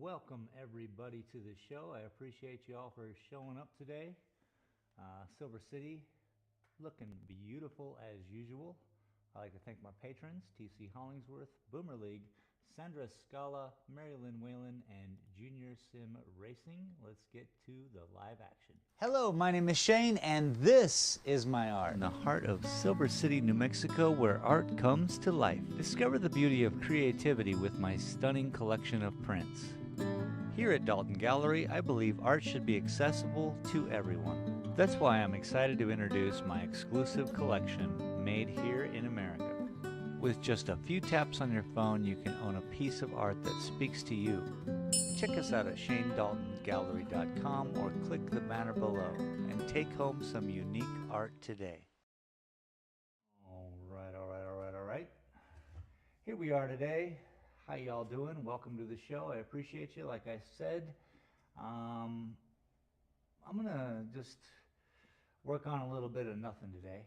Welcome everybody to the show. I appreciate you all for showing up today. Silver City, looking beautiful as usual. I'd like to thank my patrons, TC Hollingsworth, Boomer League, Sandra Scala, Marilyn Whalen, and Junior Sim Racing. Let's get to the live action. Hello, my name is Shane, and this is my art. In the heart of Silver City, New Mexico, where art comes to life. Discover the beauty of creativity with my stunning collection of prints. Here at Dalton Gallery, I believe art should be accessible to everyone. That's why I'm excited to introduce my exclusive collection, made here in America. With just a few taps on your phone, you can own a piece of art that speaks to you. Check us out at shanedaltongallery.com or click the banner below and take home some unique art today. All right. Here we are today. How y'all doing? Welcome to the show. I appreciate you. Like I said, I'm gonna just work on a little bit of nothing today.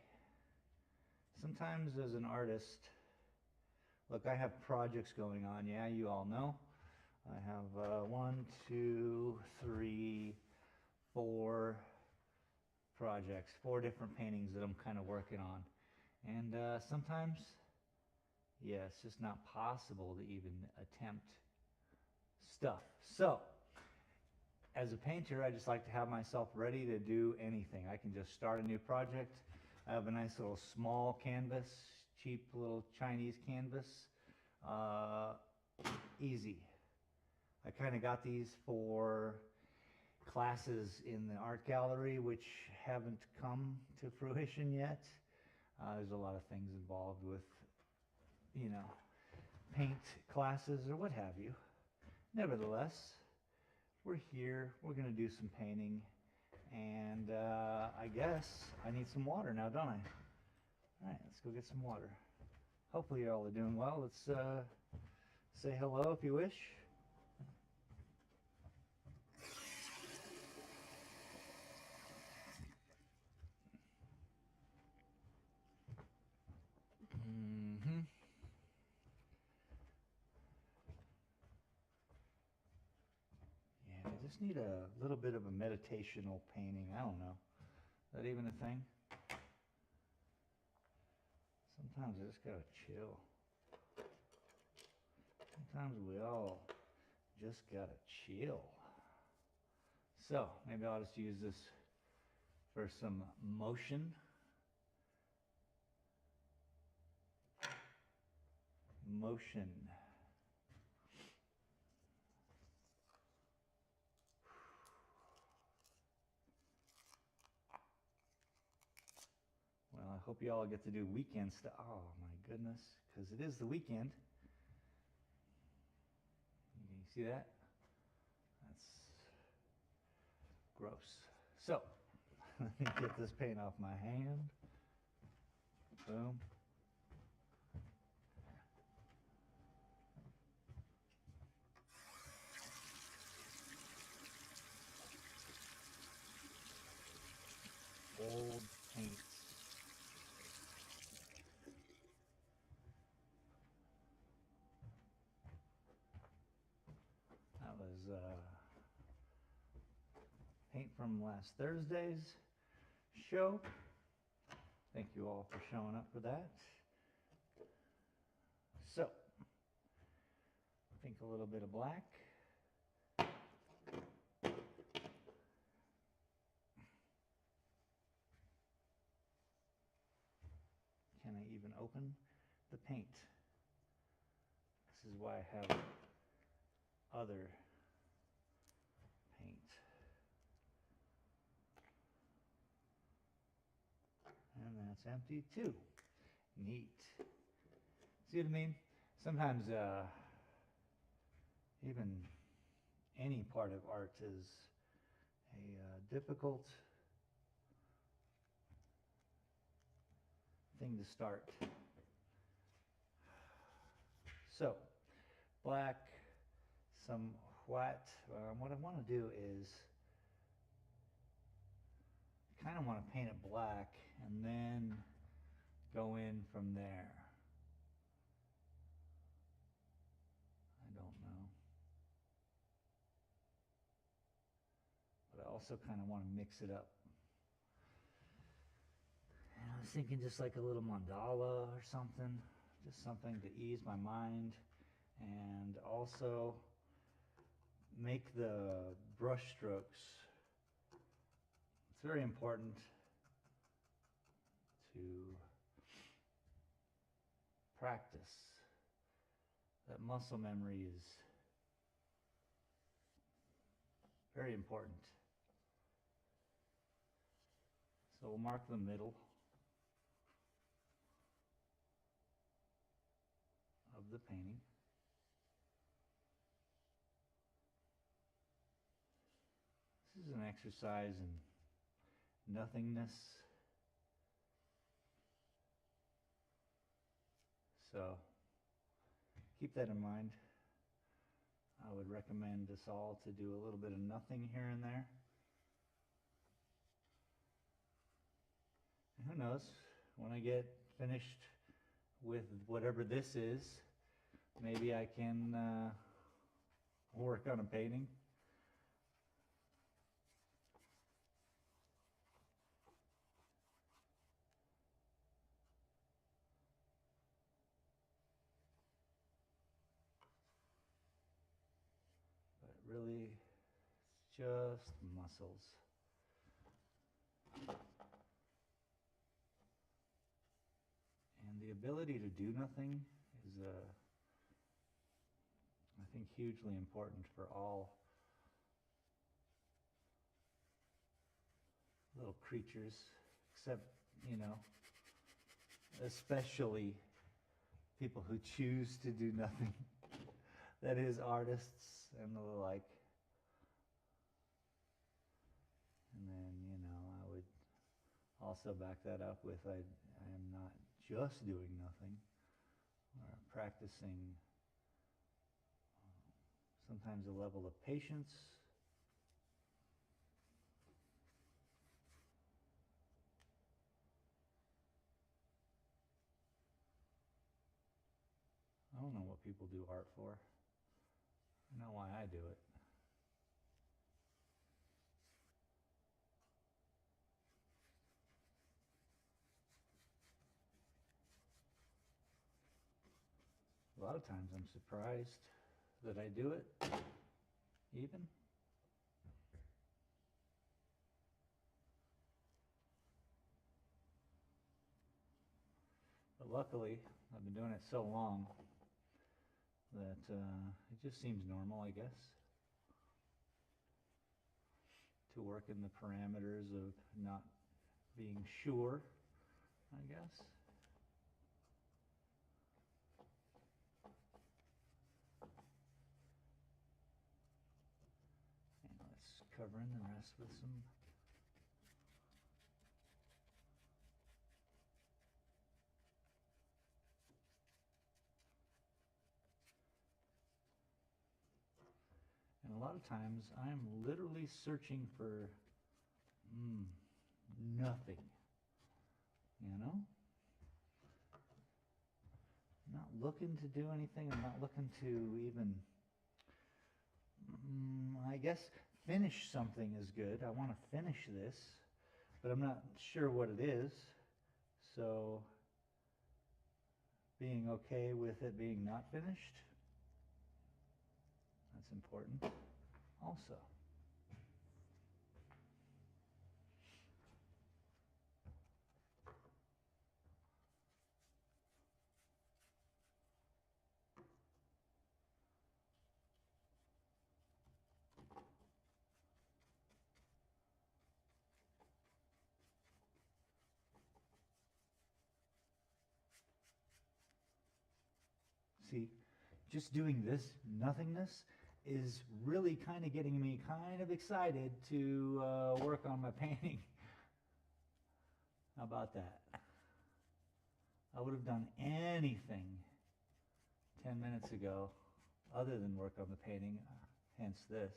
Sometimes as an artist, look, I have projects going on. Yeah, you all know. I have 1, 2, 3, 4 projects, 4 different paintings that I'm kind of working on. And sometimes, yeah, it's just not possible to even attempt stuff. So, as a painter, I just like to have myself ready to do anything. I can just start a new project. I have a nice little small canvas, cheap little Chinese canvas. Easy. I kind of got these for classes in the art gallery, which haven't come to fruition yet. There's a lot of things involved with, you know, paint classes or what have you. Nevertheless, we're here. We're going to do some painting. And I guess I need some water now, don't I? All right, let's go get some water. Hopefully you all are doing well. Let's say hello if you wish. Yeah, I just need a little bit of a meditational painting. I don't know. Is that even a thing? Sometimes I just gotta chill. Sometimes we all just gotta chill. So maybe I'll just use this for some motion. Motion. Well, I hope you all get to do weekend stuff. Oh my goodness, because it is the weekend. You see that? That's gross. So, let me get this paint off my hand. Boom. Old paints. That was paint from last Thursday's show. Thank you all for showing up for that. So, I think a little bit of black. Can I even open the paint? This is why I have other paint. And that's empty too. Neat. See what I mean? Sometimes even any part of art is a difficult thing to start. So, black, some white. What I want to do is kind of want to paint it black and then go in from there. I don't know. also kind of want to mix it up. And I was thinking just like a little mandala or something, just something to ease my mind, and also make the brush strokes. It's very important to practice. That muscle memory is very important. So we'll mark the middle of the painting. This is an exercise in nothingness. So keep that in mind. I would recommend us all to do a little bit of nothing here and there. And who knows, when I get finished with whatever this is, maybe I can work on a painting. But really, it's just muscles. And the ability to do nothing is, I think, hugely important for all little creatures, except, you know, especially people who choose to do nothing. That is, artists and the like. And then, you know, I would also back that up with I am not just doing nothing, or practicing sometimes a level of patience. I don't know what people do art for. I know why I do it. A lot of times I'm surprised that I do it, even. But luckily, I've been doing it so long that it just seems normal, I guess, to work in the parameters of not being sure, I guess. And let's cover in the rest with some and a lot of times I'm literally searching for nothing, you know? I'm not looking to do anything. I'm not looking to even, I guess, finish something is good. I want to finish this, but I'm not sure what it is. So being okay with it being not finished, that's important also. See, just doing this nothingness is really kind of getting me kind of excited to work on my painting. How about that? I would have done anything 10 minutes ago other than work on the painting, hence this.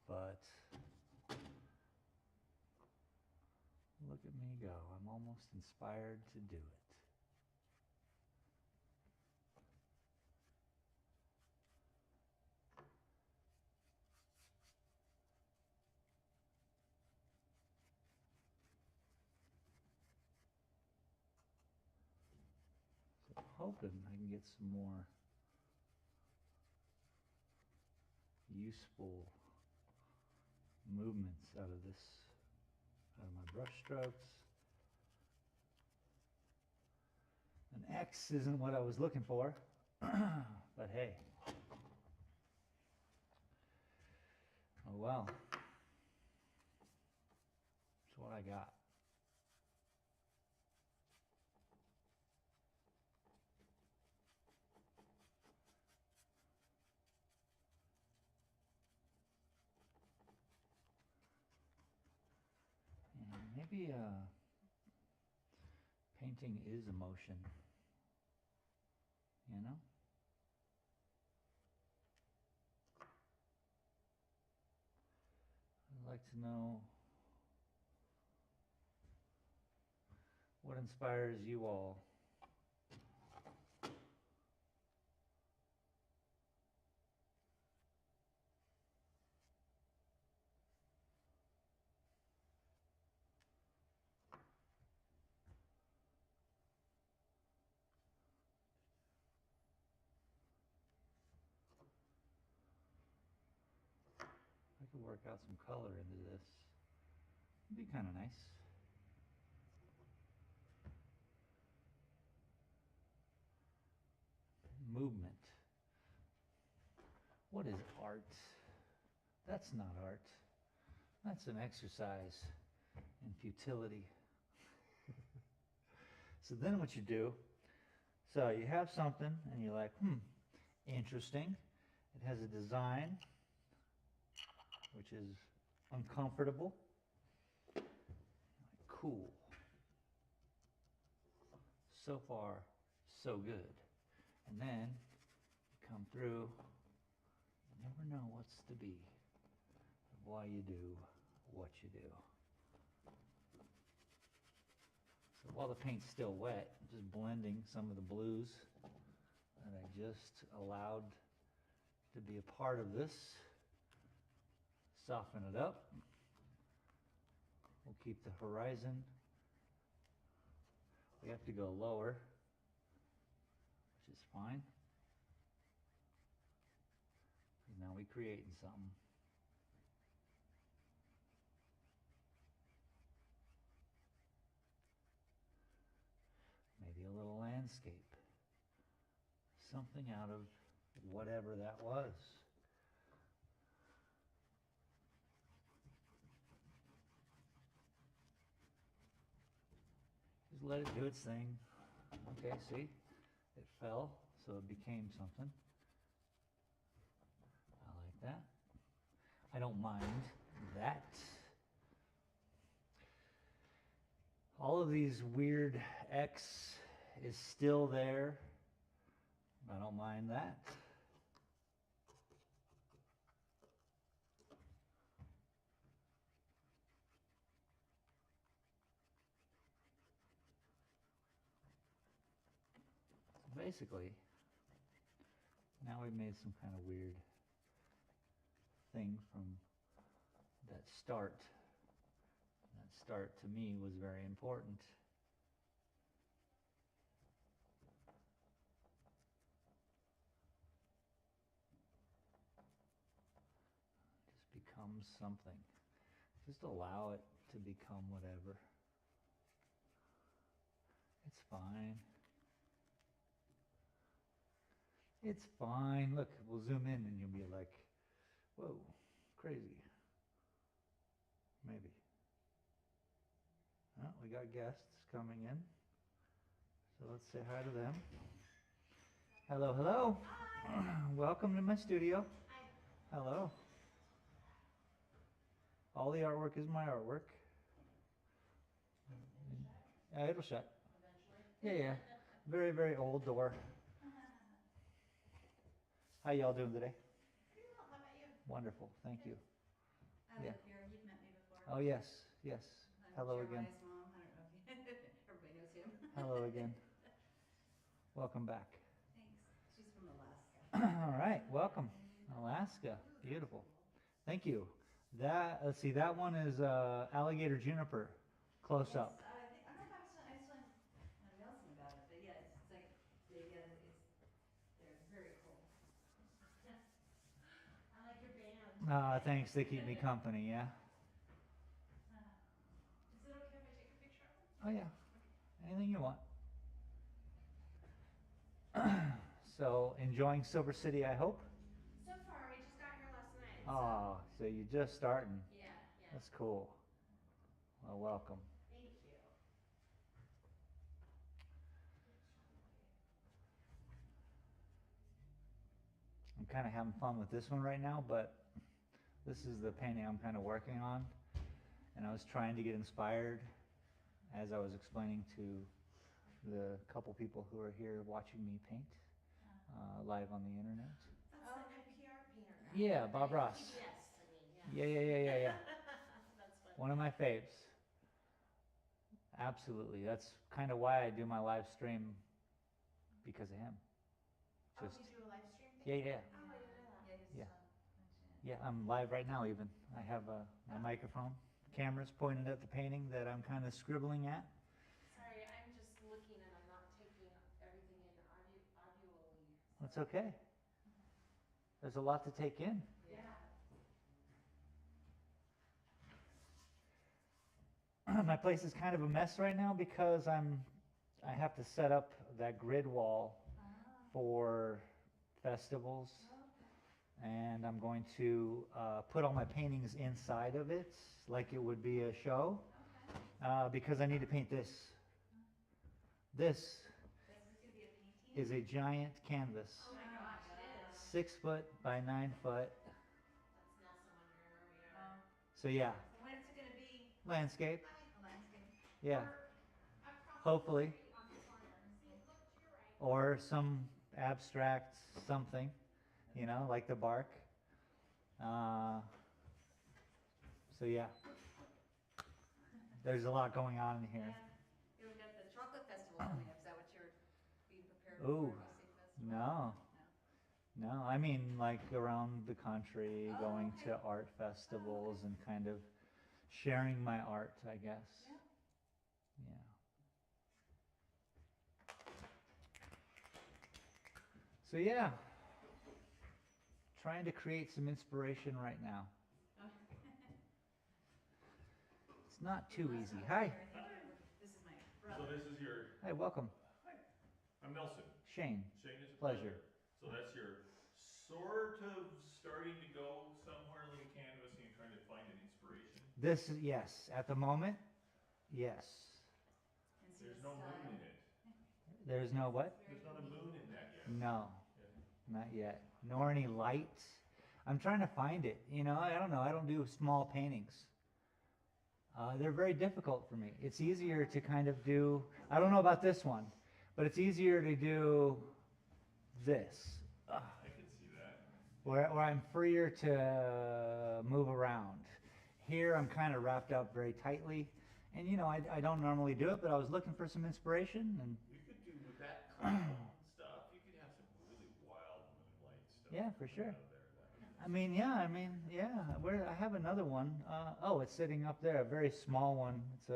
But look at me go. I'm almost inspired to do it. hoping I can get some more useful movements out of this, out of my brush strokes. An X isn't what I was looking for, but hey. Oh well. That's what I got. And maybe painting is emotion, you know? I'd like to know what inspires you all. I could work out some color into this. It'd be kind of nice. Movement. What is art? That's not art. That's an exercise in futility. So then what you do, so you have something and you're like, interesting. It has a design which is uncomfortable. Cool. So far, so good. And then you come through, you never know what's to be, why you do what you do. So while the paint's still wet, I'm just blending some of the blues that I just allowed to be a part of this. Soften it up. We'll keep the horizon. We have to go lower, which is fine. Now we're creating something. Maybe a little landscape. Something out of whatever that was. Just let it do its thing. Okay, see? It fell, so it became something. I like that. I don't mind that. All of these weird X is still there. I don't mind that. So basically, now we've made some kind of weird thing from that start. That start to me was very important. Just becomes something. Just allow it to become whatever. It's fine. It's fine. Look, we'll zoom in and you'll be like, whoa, crazy. Maybe. Oh, we got guests coming in. So let's say hi to them. Hello, hello. Hi. Welcome to my studio. Hi. Hello. All the artwork is my artwork. Yeah, it'll shut. Eventually? Yeah. Very, very old door. How y'all doing today? Pretty well. How about you? Wonderful. Thank you. I live here. You've met me before. Oh, yes. Yes. I'm Hello again. Jeremiah's mom. I don't know if everybody knows him. Hello again. Welcome back. Thanks. She's from Alaska. All right. Welcome. Alaska. Beautiful. Thank you. That, let's see, that one is alligator juniper close up. I don't know if I was telling Nelson about it, but yeah, it's like they get Thanks, they keep me company, yeah? Is it okay if I take a picture of them? Oh, yeah. Anything you want. So, enjoying Silver City, I hope? So far, we just got here last night. Oh, so you're just starting. Yeah, yeah. That's cool. Well, welcome. Thank you. I'm kind of having fun with this one right now, but this is the painting I'm kind of working on. And I was trying to get inspired as I was explaining to the couple people who are here watching me paint live on the internet. That's the NPR painter guy. Yeah, Bob Ross. Yes, I mean, Yeah. That's funny. One of my faves. Absolutely. That's kind of why I do my live stream, because of him. Just, you do a live stream thing? yeah. Oh, I didn't know that. Yeah. Yeah, I'm live right now even. I have my microphone. Camera's pointed at the painting that I'm kind of scribbling at. Sorry, I'm just looking and I'm not taking everything in audioly. That's okay. There's a lot to take in. Yeah. My place is kind of a mess right now because I have to set up that grid wall for festivals, and I'm going to put all my paintings inside of it like it would be a show, because I need to paint this. This is a giant canvas, Oh my gosh, it is. 6 foot by 9 foot. That's Nelson wondering where we are. So yeah, So when's it gonna be? landscape. A landscape? Yeah, Across hopefully. the street on the corner. See, look to your right. Or some abstract something, like the bark. So yeah, there's a lot going on in here. Yeah, we've got the chocolate festival coming up. Is that what you're being prepared for? Ooh, when you say festival? no, I mean like around the country, Oh, going okay. to art festivals and kind of sharing my art, I guess. Yeah. Yeah. So yeah, trying to create some inspiration right now. It's not too easy. Hi. This is my So brother. this is your, Hi, welcome. I'm Nelson. Shane. Shane, it's a Pleasure. pleasure. So that's your sort of starting to go somewhere like canvas and you're trying to find an inspiration. This is, yes, at the moment, yes. And see There's the no moon style. in it. There's no what? There's not a moon in that yet. No, Yeah. not yet. Nor any light. I'm trying to find it. I don't know. I don't do small paintings. They're very difficult for me. It's easier to kind of do, I don't know about this one, but it's easier to do this, I can see that. where I'm freer to move around. Here I'm kind of wrapped up very tightly, and I don't normally do it, but I was looking for some inspiration, and You could do with that clown stuff, you could have some really wild moonlight stuff. Yeah, for sure. out of there. That would be yeah. Where I have another one. Oh, it's sitting up there, a very small one. It's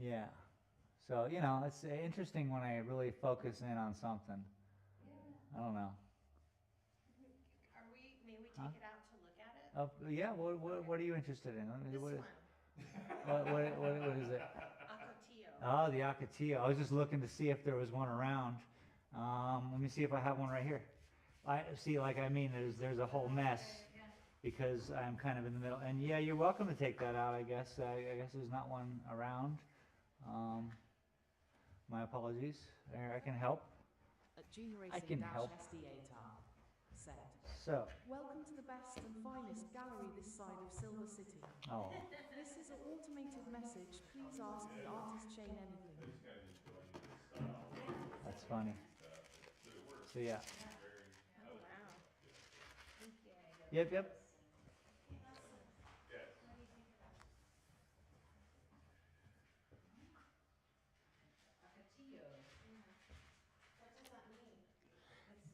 yeah. So it's interesting when I really focus in on something. I don't know. May we Huh? take it out to look at it? Yeah. What are you interested in? This What one, is, what is it? Ocotillo. Oh, the Ocotillo. I was just looking to see if there was one around. Let me see if I have one right here. I see, there's a whole mess because I'm kind of in the middle. And yeah, you're welcome to take that out, I guess. I guess there's not one around. My apologies. I can help. At Junior I can help. said, So, "Welcome to the best and finest gallery this side of Silver City. oh, This is an automated message. Please ask the artist Shane anything." These guys enjoy this style. that's funny. But it works So yeah. very, Oh, wow. Yep. yes. Ocotillo. What does that mean?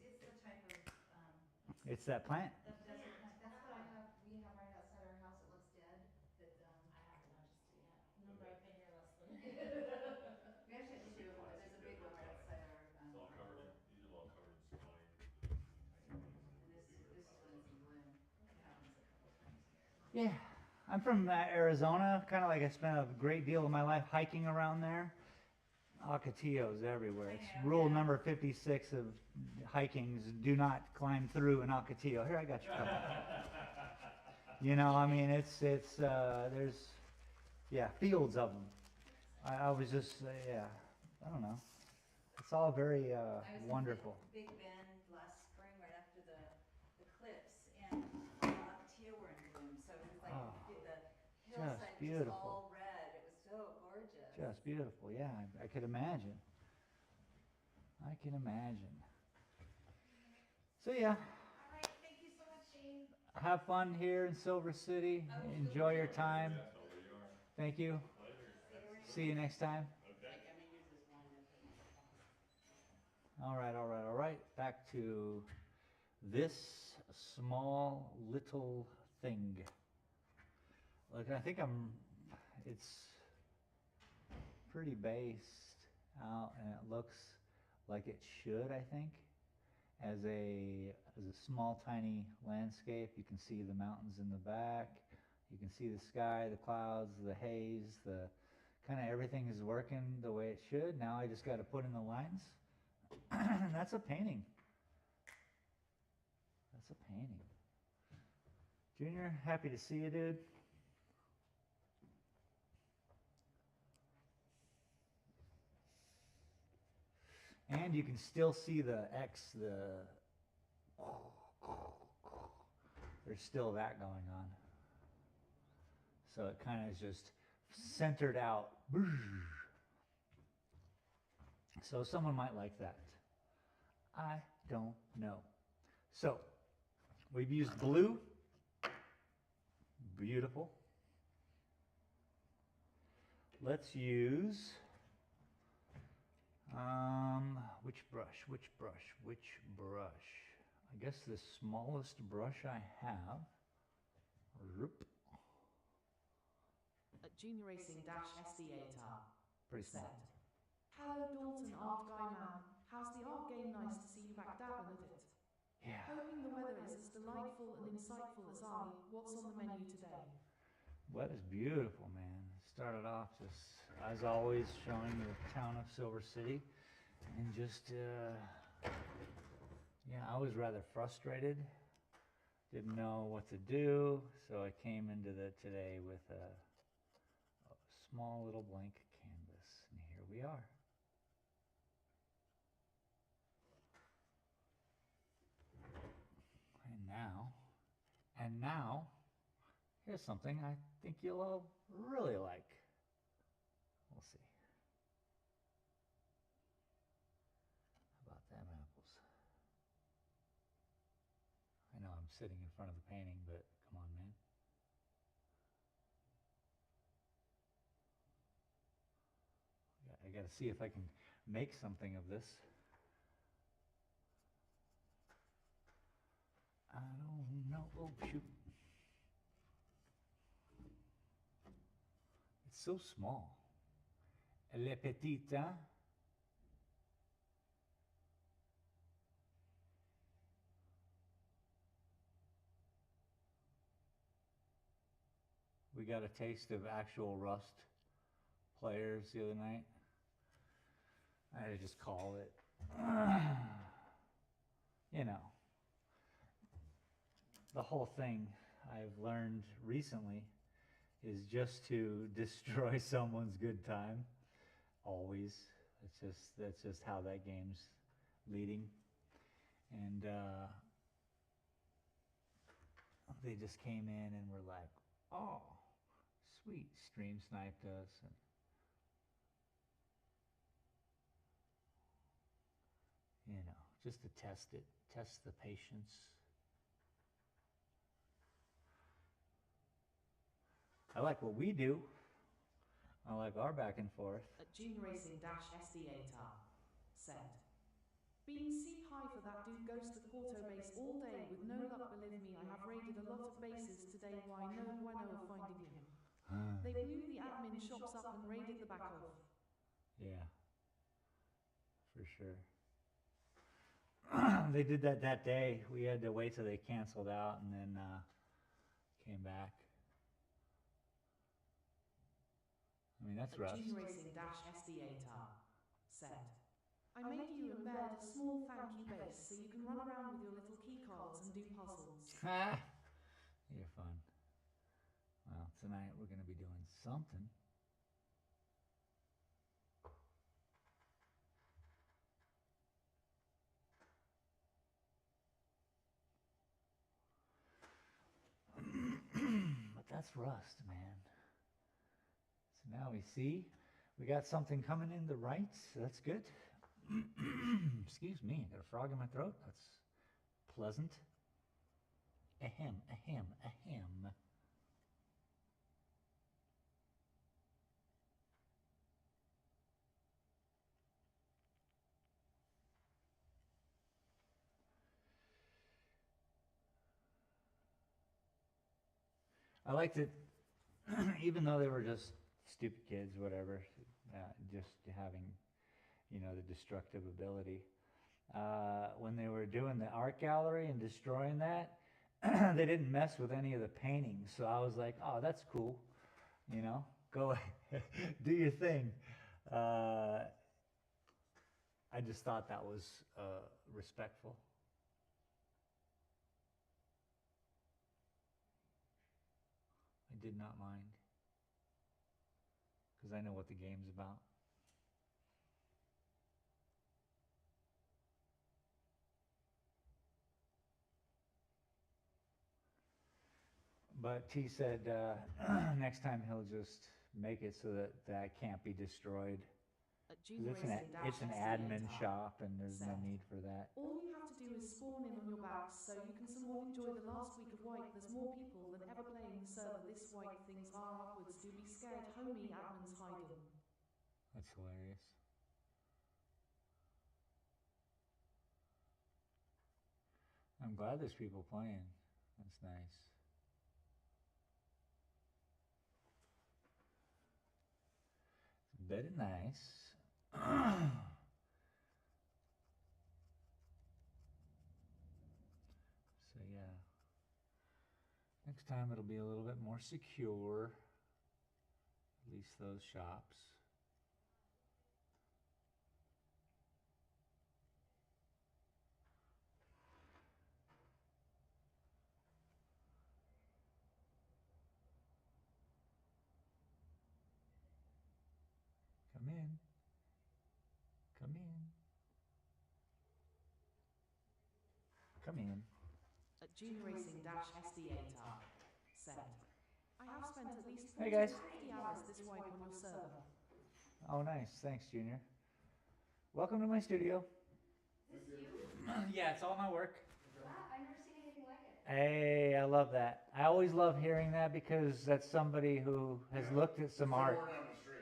It's the type of, It's that plant. that desert plant. That's what we have right outside our house. It looks dead, but, I haven't noticed it yet. Remember, I've been here less than. We actually have two, but there's a big one right outside our, It's all covered in, these are all covered in spines. Yeah, I'm from Arizona, kind of like I spent a great deal of my life hiking around there. Ocotillos everywhere. It's I know, rule yeah. number 56 of hikings, do not climb through an Ocotillo. Here, I got your couple. You know, I mean, there's, yeah, fields of them. I was just, yeah, I don't know. It's all very I was in wonderful. Big Bend last spring, right after the cliffs, and the Ocotillo were in bloom. So it was like Oh, the hillside was just beautiful. all red. It was so gorgeous. Just beautiful, yeah, I could imagine. I can imagine. So yeah, All right, thank you so much, Shane. have fun here in Silver City. Enjoy your time. That's all we are. Thank you. Pleasure. See you next time. Okay. I'm gonna use this one to put my All right, all right, all right. Back to this small little thing. Look, I think it's pretty based out, and it looks like it should, I think, as a small, tiny landscape. You can see the mountains in the back. You can see the sky, the clouds, the haze, the kind of everything is working the way it should. Now I just got to put in the lines. And that's a painting. That's a painting. Junior, happy to see you, dude. And you can still see the X, there's still that going on. So it kind of is just centered out. So someone might like that. I don't know. So we've used blue. Beautiful. Let's use which brush? I guess the smallest brush I have. At Junior Racing SDA tar. Pretty small. Send. Hello Dalton Art Guy Man. How's the art game? Nice to see you back dabbing at it. Yeah. Hoping the weather is as delightful and insightful as I. What's on the menu today? Weather's beautiful, man. Started off just, as always, showing the town of Silver City. And just, yeah, I was rather frustrated. Didn't know what to do. So I came into today with a small little blank canvas. And here we are. And now, here's something I think you'll all really like. We'll see. How about them apples? I know I'm sitting in front of the painting, but come on, man. I gotta see if I can make something of this. I don't know. Oh, shoot. It's so small. Elle est petite, hein? We got a taste of actual Rust players the other night. I had to just call it. You know, the whole thing I've learned recently is just to destroy someone's good time. Always. That's just how that game's leading. And they just came in and were like, oh, sweet, stream sniped us. And you know, just to test it, test the patience. I like what we do. I like our back and forth. At Junior Racing SDA tar. Send. Been sea high for that dude ghost at Porto base all day with no luck, believe me. I have raided a lot of bases today. Why no bueno of finding him. They blew the admin shops up and raided the back off. Yeah, for sure. They did that day. We had to wait till they canceled out and then came back. that's at Rust. Junior Racing SDA Tar said, I made you and Baird a small thank you base so you can run around with your little key cards and do puzzles. Ha! You're fun. Well, tonight we're going to be doing something. But that's Rust, man. So now we see we got something coming in the right. So that's good. Excuse me, I got a frog in my throat. That's pleasant. Ahem, ahem, ahem. I liked it, even though they were just stupid kids, whatever, just having, you know, the destructive ability. When they were doing the art gallery and destroying that, they didn't mess with any of the paintings. So I was like, oh, that's cool. You know, go do your thing. I just thought that was respectful. I did not mind, because I know what the game's about. But T said next time he'll just make it so that that can't be destroyed. At 'Cause Junior it's an admin SDA shop and there's no said, need for that. all you have to do is spawn in on your backs so you can somewhat enjoy the last week of White. There's more people than ever playing the server. This White things are upwards. Do be scared, homie. Admins hiding. That's hilarious. I'm glad there's people playing. That's nice. Very nice. So yeah, next time it'll be a little bit more secure, at least those shops. Come in. Come in. Come in. At Junior Racing SDA Tar said, I have spent at least 40 Hey, guys. to 50 hours this White on your server. Oh, nice. Thanks, Junior. Welcome to my studio. Is this you? Yeah, it's all my work. Wow, I've never seen anything like it. Hey, I love that. I always love hearing that because that's somebody who has looked at some art. Down the street.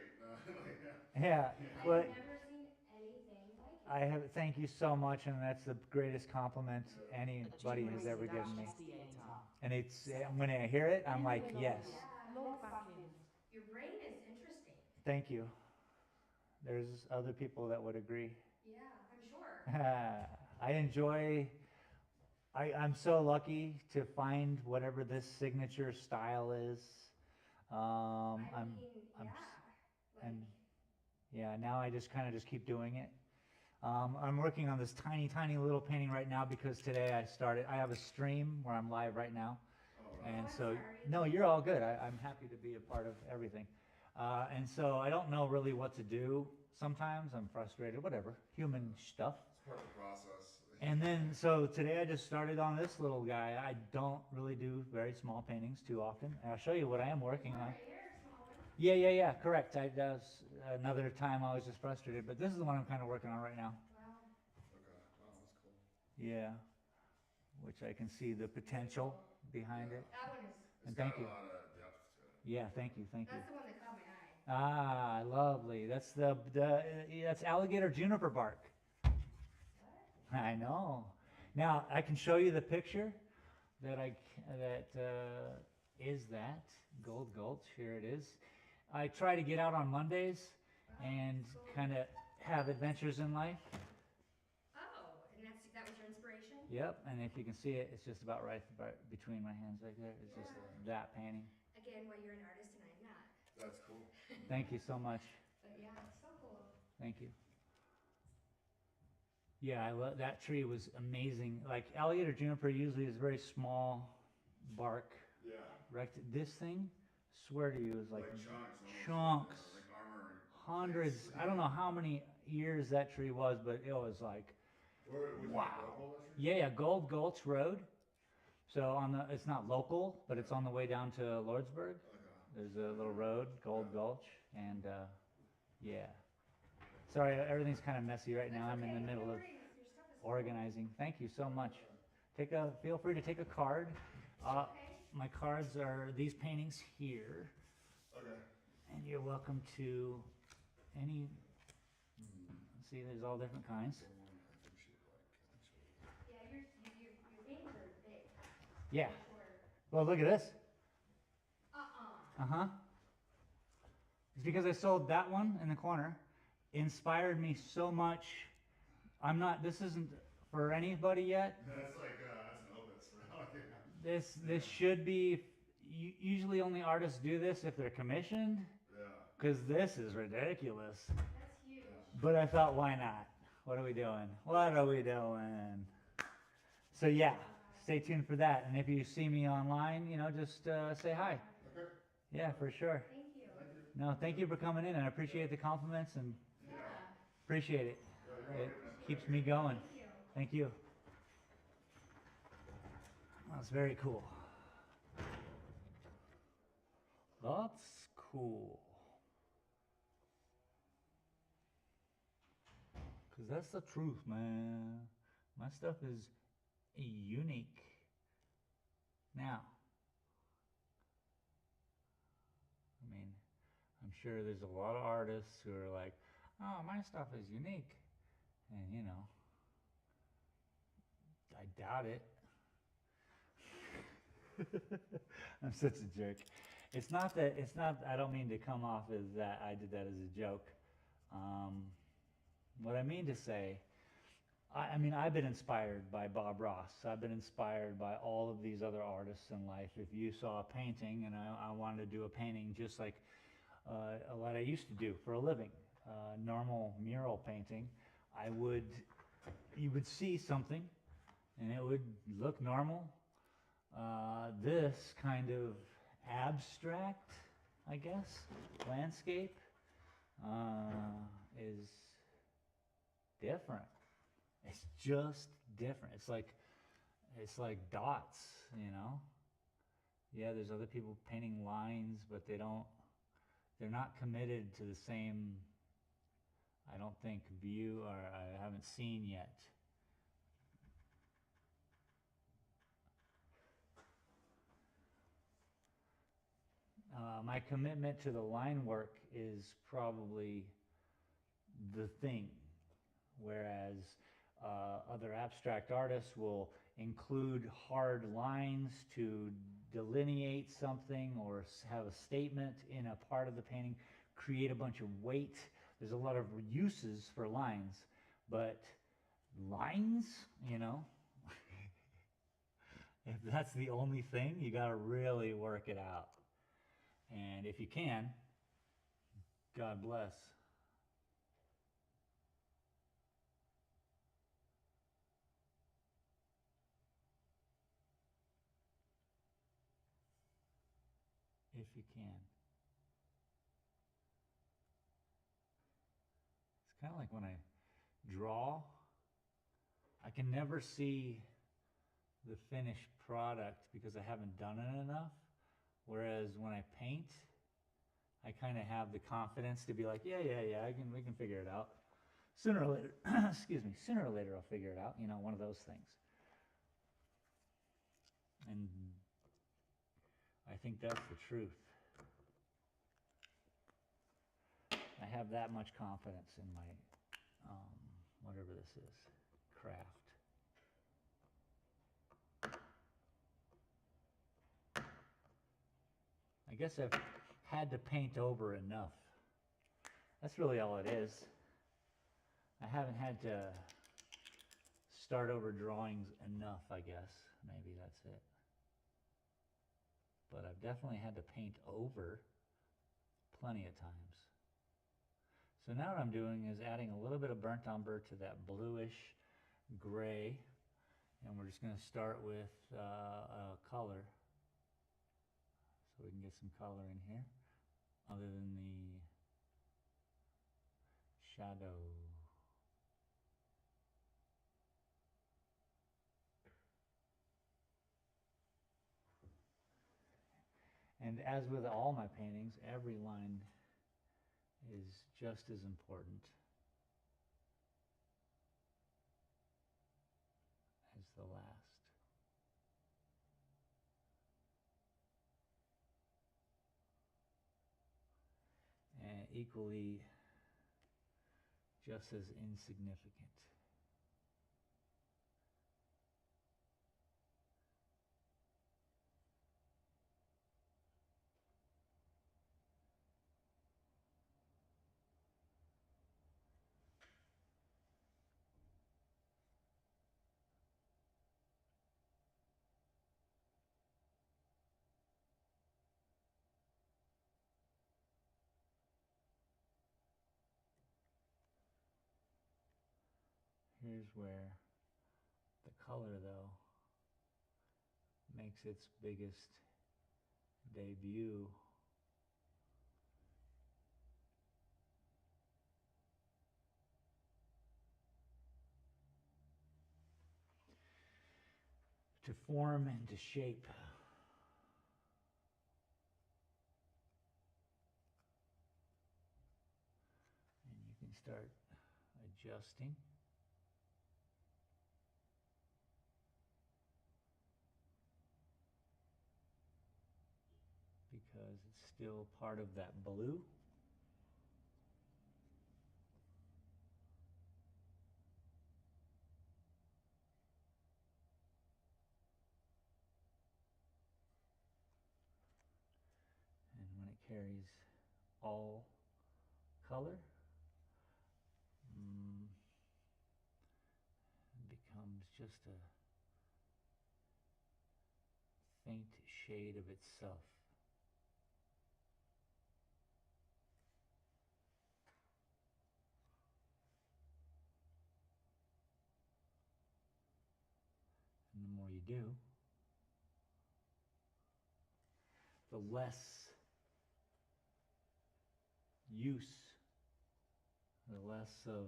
Yeah. I've Well, never seen anything like it. I have. Thank you so much, and that's the greatest compliment anybody has ever given me. SDA Tar. And it's when I hear it, I'm like, yes. Yeah, Log back in. your brain is interesting. Thank you. There's other people that would agree. Yeah, I'm sure. I enjoy. I'm so lucky to find whatever this signature style is. I I'm mean, I'm yeah, s- like, and yeah, now I just kind of just keep doing it. I'm working on this tiny little painting right now because today I have a stream where I'm live right now. And I'm so, sorry. no, you're all good. I'm happy to be a part of everything. And so I don't know really what to do. Sometimes I'm frustrated, whatever, human stuff. It's part of the process. And then, so today I just started on this little guy. I don't really do very small paintings too often. And I'll show you what I am working on. right here, small one. Yeah, correct. That was another time I was just frustrated, but this is the one I'm kind of working on right now. Wow. Okay. Wow, that's cool. Yeah, which I can see the potential behind it. That one is, And It's thank got you. a lot of depth to it. Yeah, thank you. that's the one that caught my eye. Ah, lovely. That's that's alligator juniper bark. What? I know. Now I can show you the picture that is that Gold Gulch. Here it is. I try to get out on Mondays and kind of have adventures in life. Oh, and that was your inspiration? Yep. And if you can see it, it's just about right between my hands right there. It's just that painting. Again, why you're an artist and I'm not. That's cool. Thank you so much. But yeah, it's so cool. Thank you. Yeah, I love that tree. Was amazing. Like alligator juniper usually is very small bark. Yeah. This thing, swear to you, is like chunks. Almost, chunks. Like armor. Hundreds. I don't know how many years that tree was, but it was like, Where was wow. it local, that tree? Yeah, Gold Gulch Road. So it's not local, but it's on the way down to Lordsburg. Okay. There's a little road, Gold Gulch, and yeah. Sorry, everything's kind of messy right now. I'm in the middle of organizing. Thank you so much. Feel free to take a card. My cards are these paintings here, Okay. and you're welcome to any. See, there's all different kinds. Yeah, your paintings are big. Yeah. Shorter. Well, look at this. Uh-uh. It's because I sold that one in the corner. Inspired me so much. This isn't for anybody yet. That's like, that's an opus for This should be, usually only artists do this if they're commissioned. Yeah. Because this is ridiculous. That's huge. But I thought, why not? What are we doing? What are we doing? So yeah, stay tuned for that. And if you see me online, just say hi. Okay. Yeah, for sure. Thank you. Thank you. No, thank you for coming in. I appreciate the compliments and Yeah. appreciate it. Yeah, you're It welcome. keeps me going. Thank you. Thank you. That's very cool. That's cool. Because that's the truth, man. My stuff is unique. Now, I mean, I'm sure there's a lot of artists who are like, oh, my stuff is unique. And, I doubt it. I'm such a jerk. I don't mean to come off as that, I did that as a joke. What I mean to say, I've been inspired by Bob Ross. I've been inspired by all of these other artists in life. If you saw a painting, and I wanted to do a painting just like what I used to do for a living, normal mural painting, you would see something, and it would look normal. This kind of abstract, I guess, landscape is different. It's just different. It's like dots, Yeah, there's other people painting lines, but they're not committed to the same, I don't think, view, or I haven't seen yet. My commitment to the line work is probably the thing, whereas other abstract artists will include hard lines to delineate something or have a statement in a part of the painting, create a bunch of weight. There's a lot of uses for lines, but lines, if that's the only thing, you got to really work it out. And if you can, God bless. If you can. It's kind of like when I draw, I can never see the finished product because I haven't done it enough. Whereas when I paint, I kind of have the confidence to be like, yeah, we can figure it out. Sooner or later, sooner or later I'll figure it out, one of those things. And I think that's the truth. I have that much confidence in my, whatever this is, craft. I guess I've had to paint over enough. That's really all it is. I haven't had to start over drawings enough, I guess. Maybe that's it. But I've definitely had to paint over plenty of times. So now what I'm doing is adding a little bit of burnt umber to that bluish gray, and we're just going to start with a color, so we can get some color in here, other than the shadow. And as with all my paintings, every line is just as important as the last. And equally just as insignificant. Here's where the color, though, makes its biggest debut. To form and to shape. And you can start adjusting. Because it's still part of that blue. And when it carries all color, it becomes just a faint shade of itself. And the more you do, the less use, the less of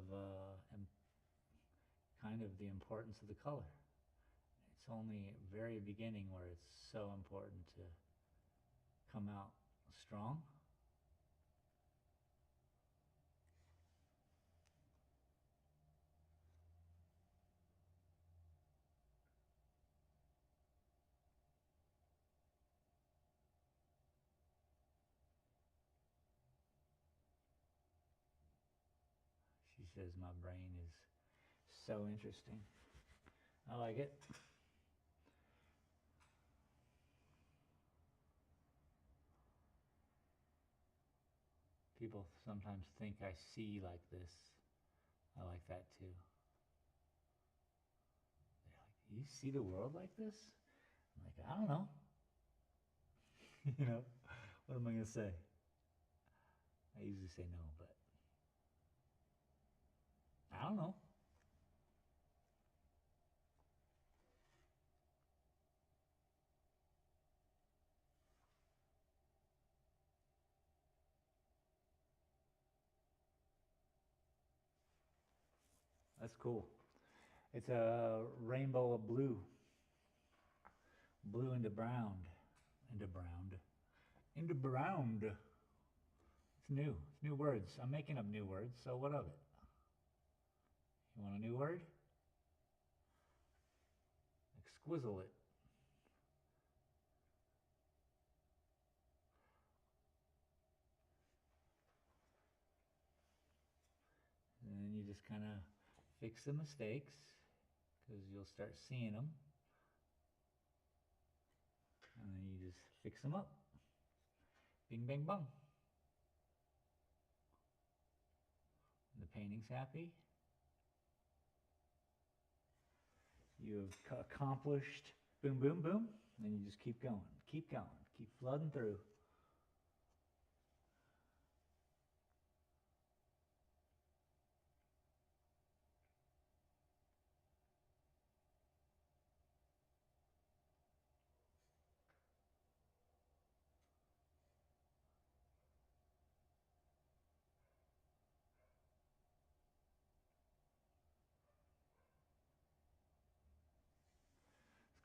kind of the importance of the color. It's only at the very beginning where it's so important to come out strong. She says my brain is so interesting. I like it. People sometimes think I see like this. I like that too. They're like, you see the world like this? I'm like, I don't know. You know, what am I going to say? I usually say no, but I don't know. That's cool. It's a rainbow of blue. Blue into brown. Into brown. Into brown. It's new. It's new words. I'm making up new words, so what of it? You want a new word? Exquisite. And then you just kind of fix the mistakes, because you'll start seeing them. And then you just fix them up. Bing, bang, bong. And the painting's happy. You've accomplished boom, boom, boom. And then you just keep going, keep flooding through.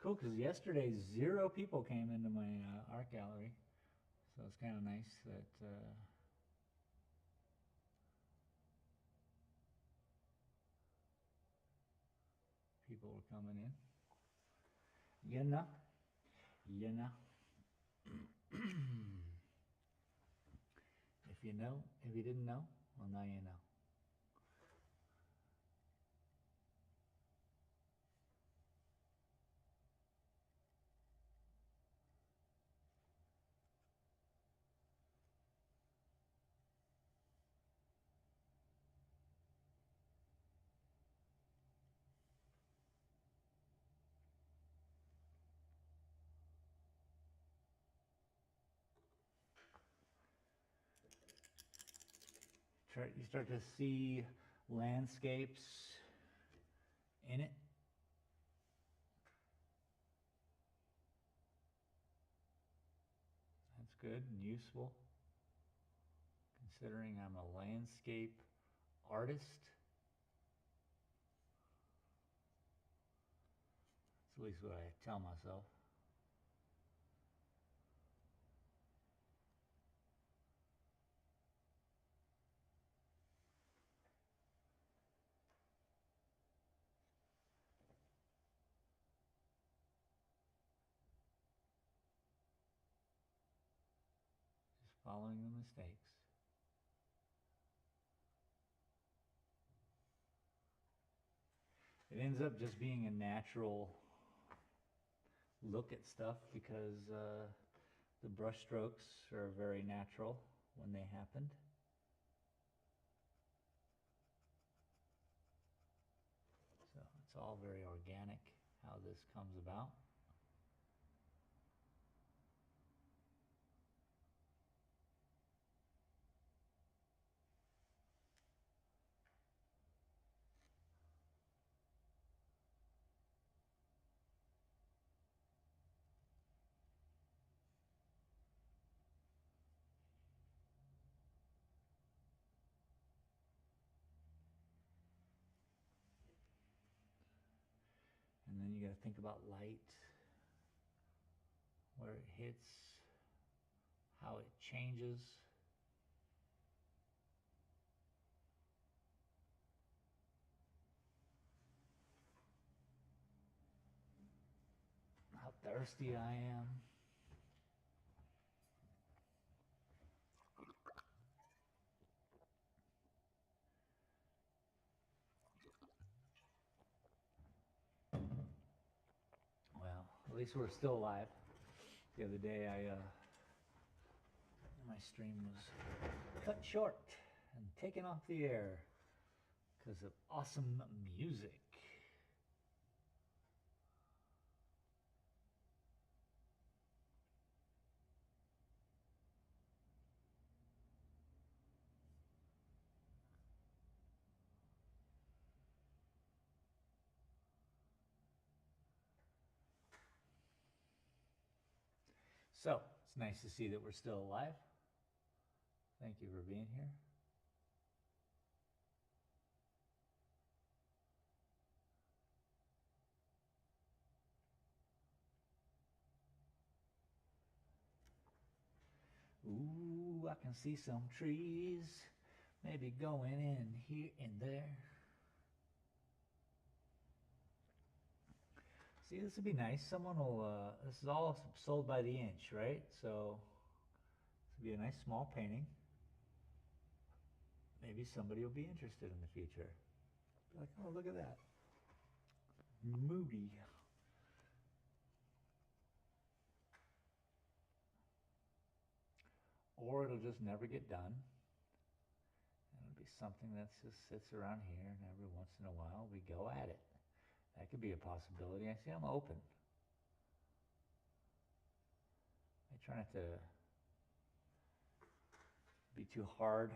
Cool, because yesterday 0 people came into my art gallery, so it's kind of nice that people were coming in. You know. If you didn't know, well, now you know. You start to see landscapes in it. That's good and useful, considering I'm a landscape artist. That's at least what I tell myself. Just following the mistakes. It ends up just being a natural look at stuff because the brush strokes are very natural when they happened. So it's all very organic how this comes about. And then you got to think about light, where it hits, how it changes. How thirsty I am. Well, at least we're still alive. The other day my stream was cut short and taken off the air because of awesome music. So, it's nice to see that we're still alive. Thank you for being here. Ooh, I can see some trees, maybe going in here and there. See, this would be nice. Someone will, this is all sold by the inch, right? So, this would be a nice small painting. Maybe somebody will be interested in the future. Be like, oh, look at that. Moody. Or it'll just never get done. And it'll be something that just sits around here, and every once in a while we go at it. That could be a possibility. I see I'm open. I try not to be too hard.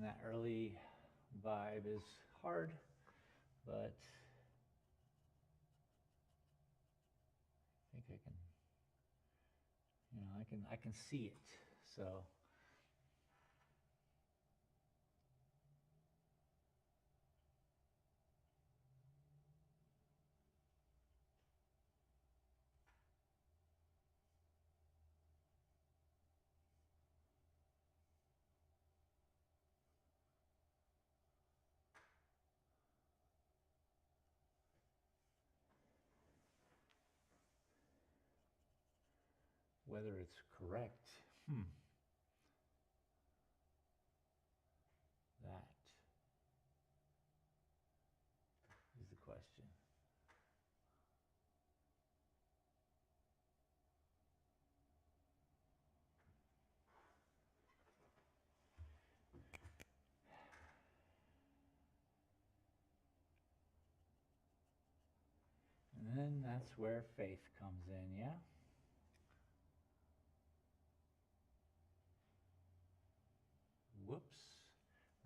And that early vibe is hard, but I think I can, I can see it. So whether it's correct, that is the question. And then that's where faith comes in, yeah? Whoops.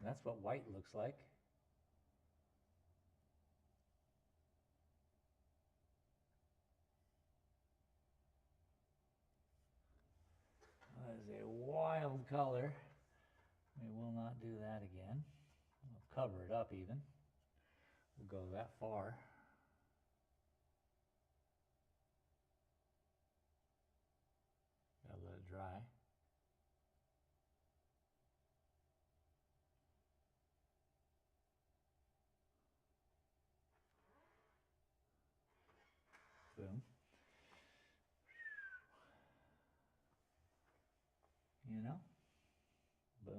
That's what white looks like. That is a wild color. We will not do that again. We'll cover it up even. We'll go that far. Gotta let it dry. Boom. You know? Boom.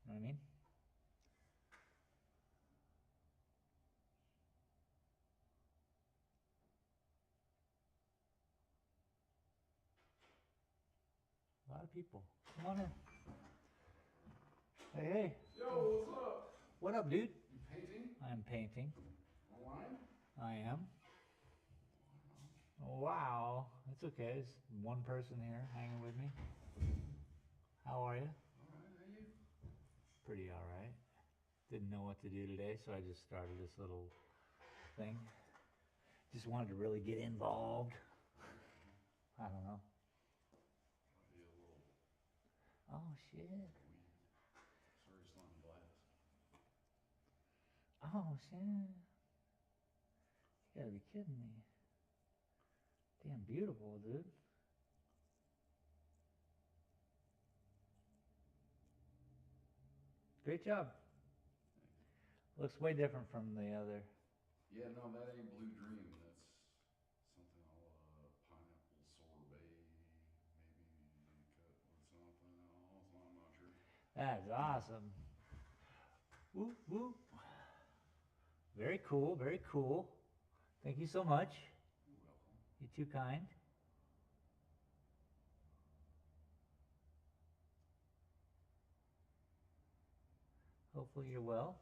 You know what I mean? A lot of people. Come on in. Hey, hey. Yo, what's up? What up, dude? You painting? I'm painting. Online? I am. Wow. It's okay. There's one person here hanging with me. How are you? Alright, how you? Pretty alright. Didn't know what to do today, so I just started this little thing. Just wanted to really get involved. I don't know. Might be a little Oh, shit. weed. Sorry, slamming glass. Oh, shit. You gotta be kidding me. Damn beautiful, dude. Great job. Looks way different from the other. Yeah, no, that ain't Blue Dream. That's something pineapple sorbet, maybe cut with something else. I'm not sure. That's awesome. Woo, woo. Very cool, very cool. Thank you so much. You're welcome. You're too kind. Hopefully you're well.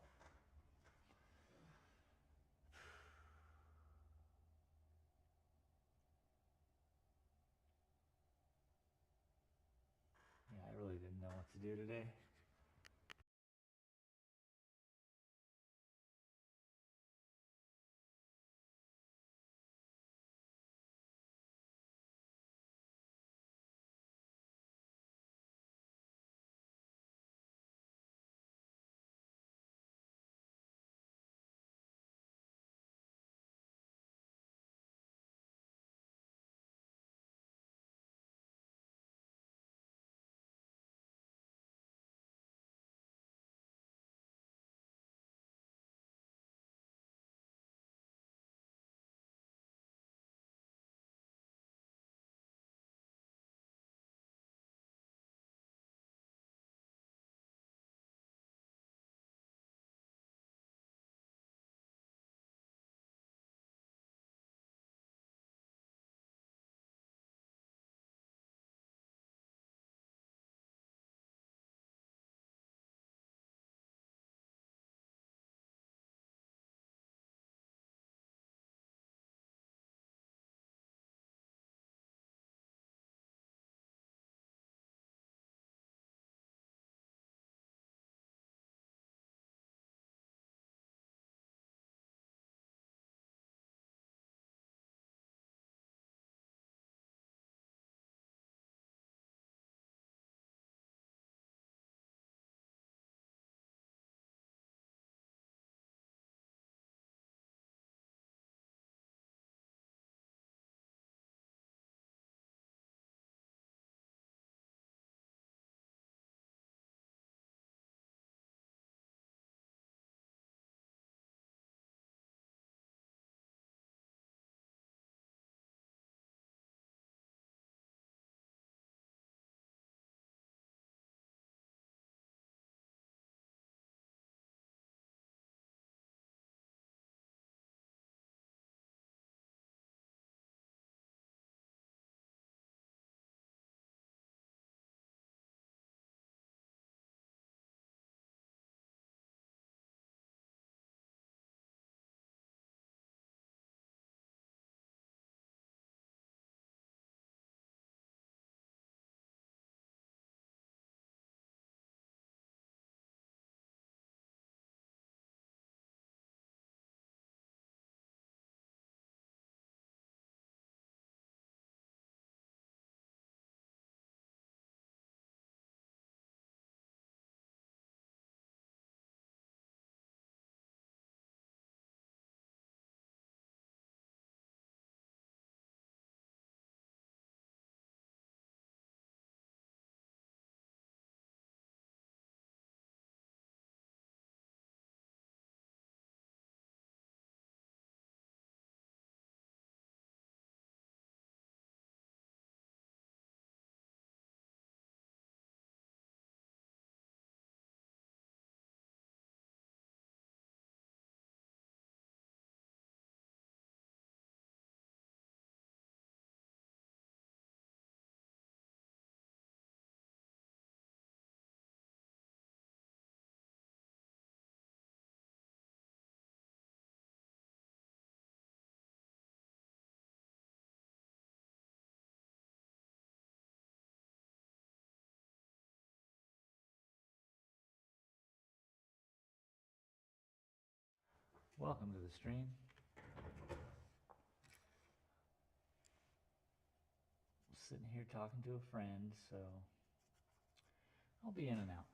Yeah, I really didn't know what to do today. Welcome to the stream. Sitting here talking to a friend, so I'll be in and out.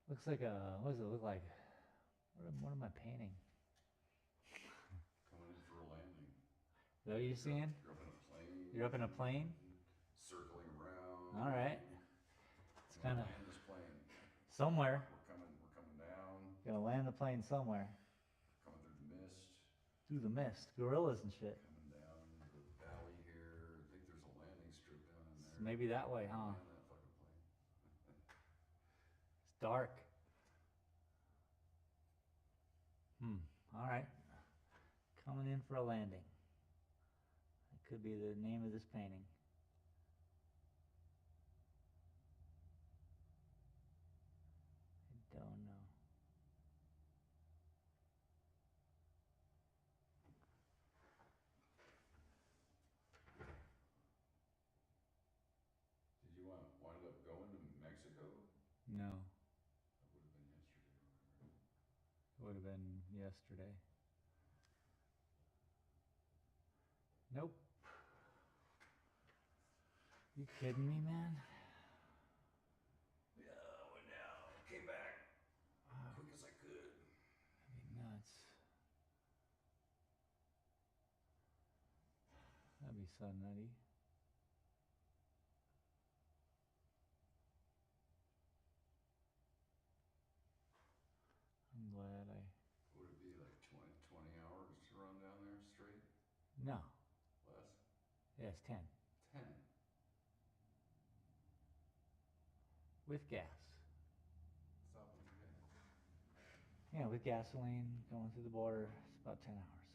Looks like a, what does it look like? What am I painting? Coming in for a landing. Is that what you're seeing? You're up in a plane. You're up in a plane? Circling around. All right. It's kind of Land this plane. somewhere. We're coming down. Gonna land the plane somewhere. Coming through the mist. Through the mist. Gorillas and shit. Coming down the valley here. I think there's a landing strip down in there. Maybe that way, huh? Land that fucking plane. It's dark. All right. Coming in for a landing. That could be the name of this painting. I don't know. Did you wind up going to Mexico? No, That would have been yesterday. it would have been yesterday. Nope. You kidding me, man? Yeah, I went down, came back, quick as I could. That'd be nuts. That'd be so nutty. I'm glad I... Would it be like 20 hours to run down there straight? No. Less? Yeah, it's 10. 10. With gas. Stop and forget. Yeah, with gasoline going through the border, it's about 10 hours.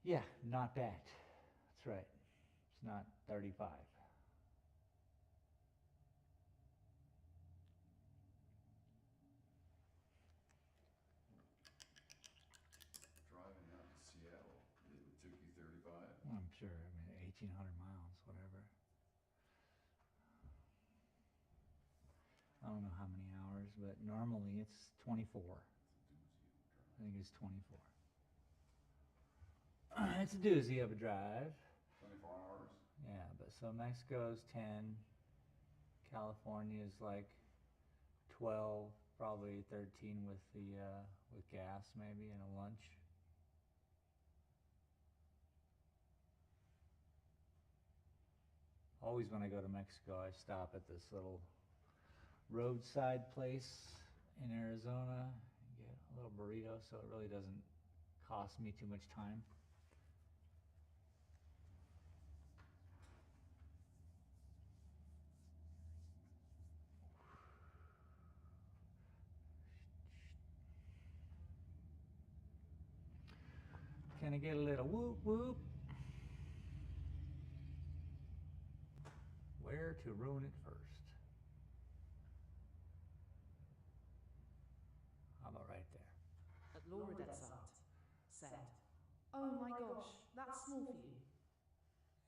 Yeah, not bad. That's right. It's not 35. Driving out to Seattle, it took you 35. I'm sure. I mean, 1,800 miles, whatever. I don't know how many hours, but normally it's 24. I think it's 24. It's a doozy of a drive. 24 hours? Yeah, but so Mexico's 10. California is like 12, probably 13 with the with gas maybe and a lunch. Always when I go to Mexico, I stop at this little roadside place in Arizona, get a little burrito, so it really doesn't cost me too much time. Can I get a little whoop whoop? Where to ruin it first? How about right there? At Laura Desart said, "Oh my gosh, that's small for you."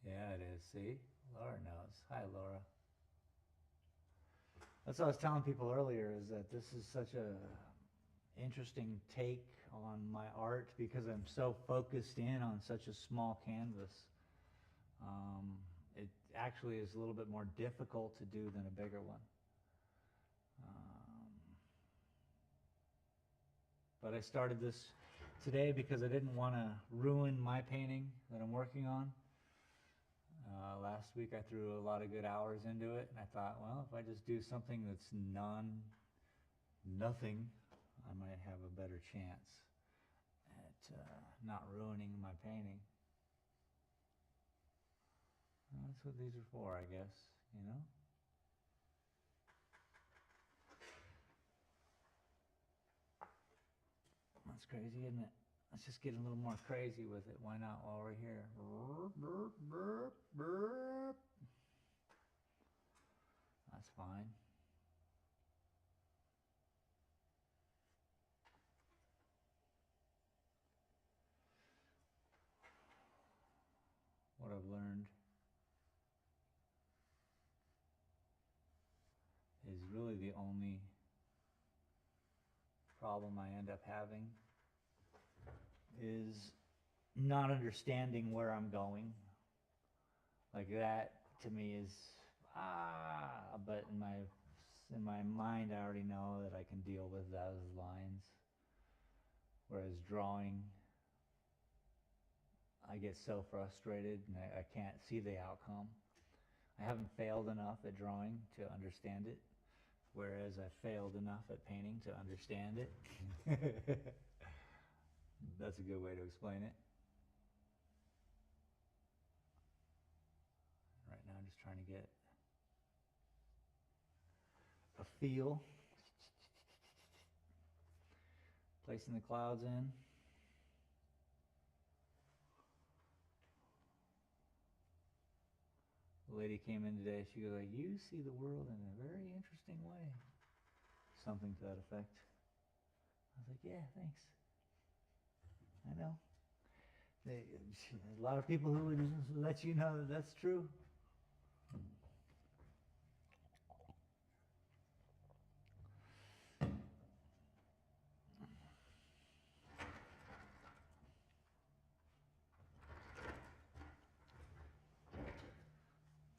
Yeah, it is. See? Laura knows. Hi, Laura. That's what I was telling people earlier, is that this is such a interesting take on my art because I'm so focused in on such a small canvas. It actually is a little bit more difficult to do than a bigger one. But I started this today because I didn't want to ruin my painting that I'm working on. Last week I threw a lot of good hours into it, and I thought, well, if I just do something that's nothing, I might have a better chance at not ruining my painting. Well, that's what these are for, I guess, you know? That's crazy, isn't it? Let's just get a little more crazy with it. Why not while we're here? Burp, burp, burp, burp. That's fine. What I've learned is really the only problem I end up having is not understanding where I'm going. Like that to me is, but in my mind, I already know that I can deal with those lines. Whereas drawing, I get so frustrated and I can't see the outcome. I haven't failed enough at drawing to understand it, whereas I failed enough at painting to understand it. That's a good way to explain it. Right now I'm just trying to get a feel. Placing the clouds in. The lady came in today, she goes like, you see the world in a very interesting way. Something to that effect. I was like, yeah, thanks. I know. A lot of people who would let you know that that's true.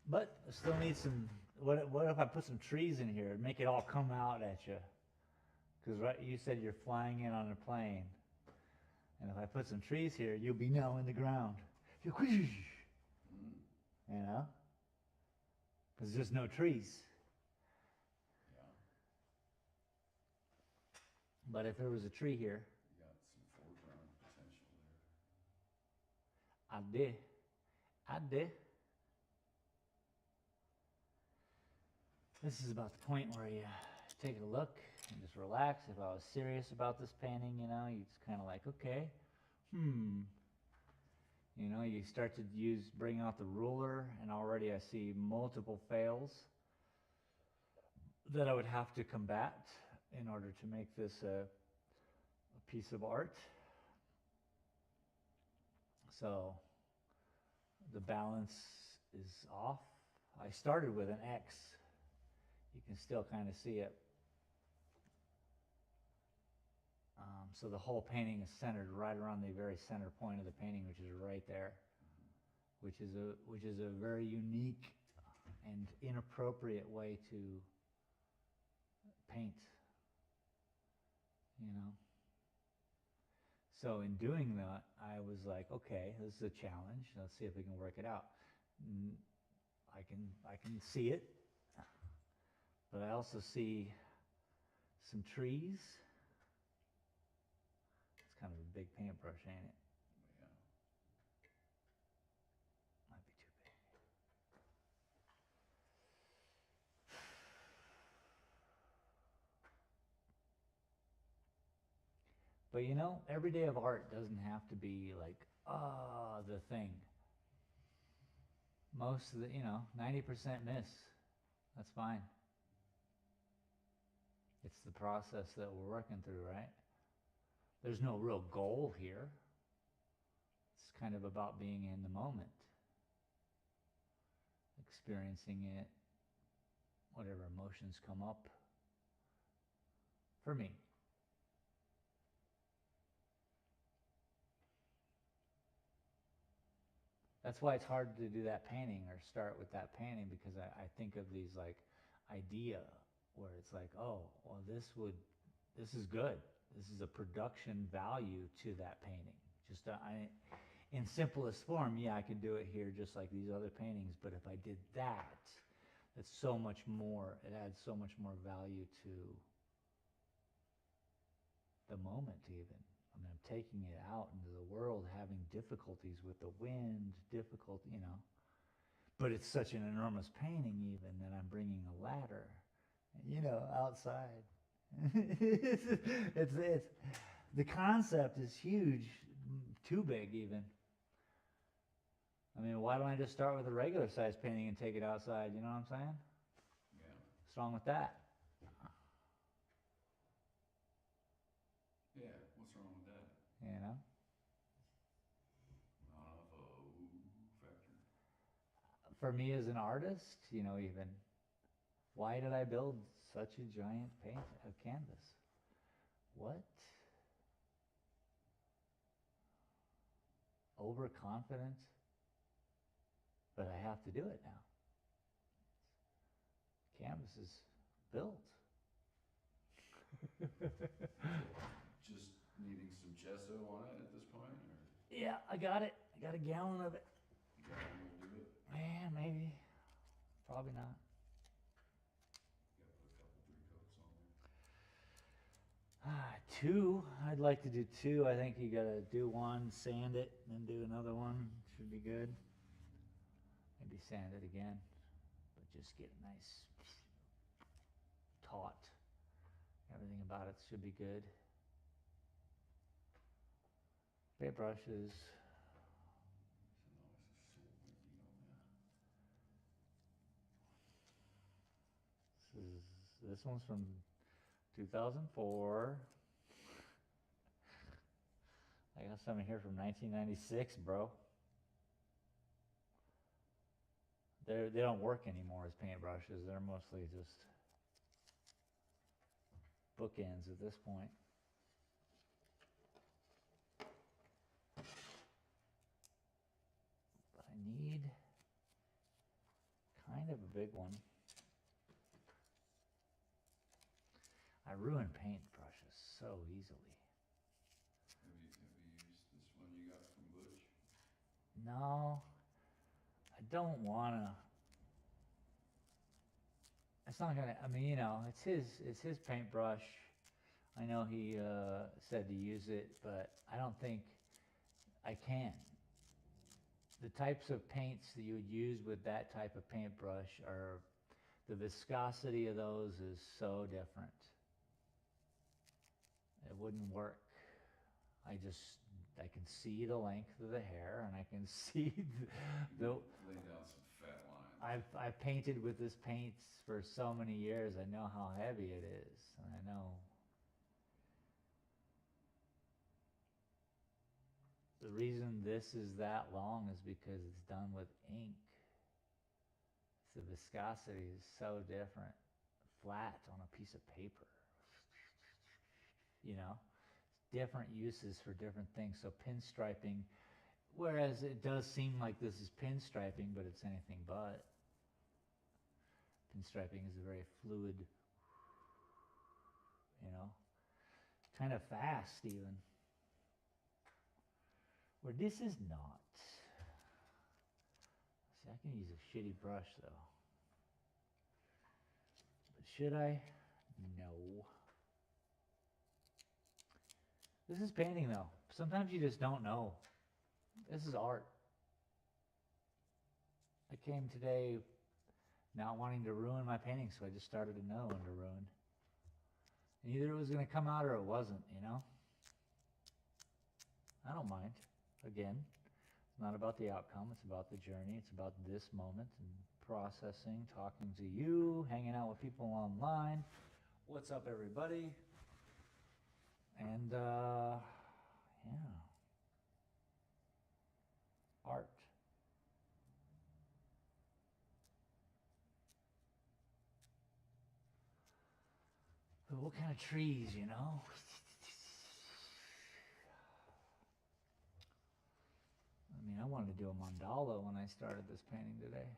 But I still need some, what if I put some trees in here and make it all come out at you? Because right, you said you're flying in on a plane. And if I put some trees here, you'll be now in the ground. You know? Because there's no trees. Yeah. But if there was a tree here, You got some foreground potential there. I did. This is about the point where you take a look and just relax. If I was serious about this painting, you know, you just kind of like, okay, you know, you start to bring out the ruler, and already I see multiple fails that I would have to combat in order to make this a piece of art. So the balance is off. I started with an X. You can still kind of see it. So the whole painting is centered right around the very center point of the painting, which is right there, which is a very unique and inappropriate way to paint, you know. So in doing that, I was like, okay, this is a challenge. Let's see if we can work it out. I can see it, but I also see some trees. It's kind of a big paintbrush, ain't it? Yeah. Might be too big. But you know, every day of art doesn't have to be like, the thing. Most of the, 90% miss. That's fine. It's the process that we're working through, right? There's no real goal here. It's kind of about being in the moment, experiencing it, whatever emotions come up. For me. That's why it's hard to do that painting or start with that painting, because I think of these like idea where it's like, oh, well, this is good. This is a production value to that painting. Just in simplest form, yeah, I could do it here just like these other paintings, but if I did that, it's so much more, it adds so much more value to the moment even. I mean, I'm taking it out into the world, having difficulties with the wind, but it's such an enormous painting even that I'm bringing a ladder, outside. it's the concept is huge, too big even. I mean, why don't I just start with a regular size painting and take it outside? You know what I'm saying? Yeah. What's wrong with that? Yeah, what's wrong with that? You know? Not enough of a ooh factor. For me as an artist, even, why did I build such a giant canvas? What? Overconfident? But I have to do it now. canvas is built. Just needing some gesso on it at this point, or Yeah, I got it. I got a gallon of it. gallon will do it? Yeah, maybe. Probably not. Gotta put a couple, 3 coats on there. Two. I'd like to do two. I think you gotta do one, sand it, and then do another one. Should be good. Maybe sand it again, but just get a nice taut. Everything about it should be good. Paintbrushes. So now it's a sore winky on This one's from 2004. I got some here from 1996, bro. They don't work anymore as paintbrushes. They're mostly just bookends at this point. But I need kind of a big one. I ruin paintbrushes so easily. Have you used this one you got from Butch? No, I don't wanna. It's not gonna. I mean, you know, it's his paintbrush. I know he said to use it, but I don't think I can. The types of paints that you would use with that type of paintbrush are, the viscosity of those is so different. It wouldn't work. I can see the length of the hair, and I can see the Lay down some fat lines. I've painted with this paint for so many years. I know how heavy it is, and I know the reason this is that long is because it's done with ink. The viscosity is so different. Flat on a piece of paper. You know, different uses for different things. So pinstriping, whereas it does seem like this is pinstriping, but it's anything but. Pinstriping is a very fluid, you know, kind of fast even. Where this is not. See, I can use a shitty brush though. But should I? No. This is painting though. Sometimes you just don't know. This is art. I came today not wanting to ruin my painting, so I just started to know when to ruin. And either it was going to come out or it wasn't, you know? I don't mind. Again, it's not about the outcome, it's about the journey, it's about this moment and processing, talking to you, hanging out with people online. What's up, everybody? And, yeah. Art. But what kind of trees, you know? I mean, I wanted to do a mandala when I started this painting today.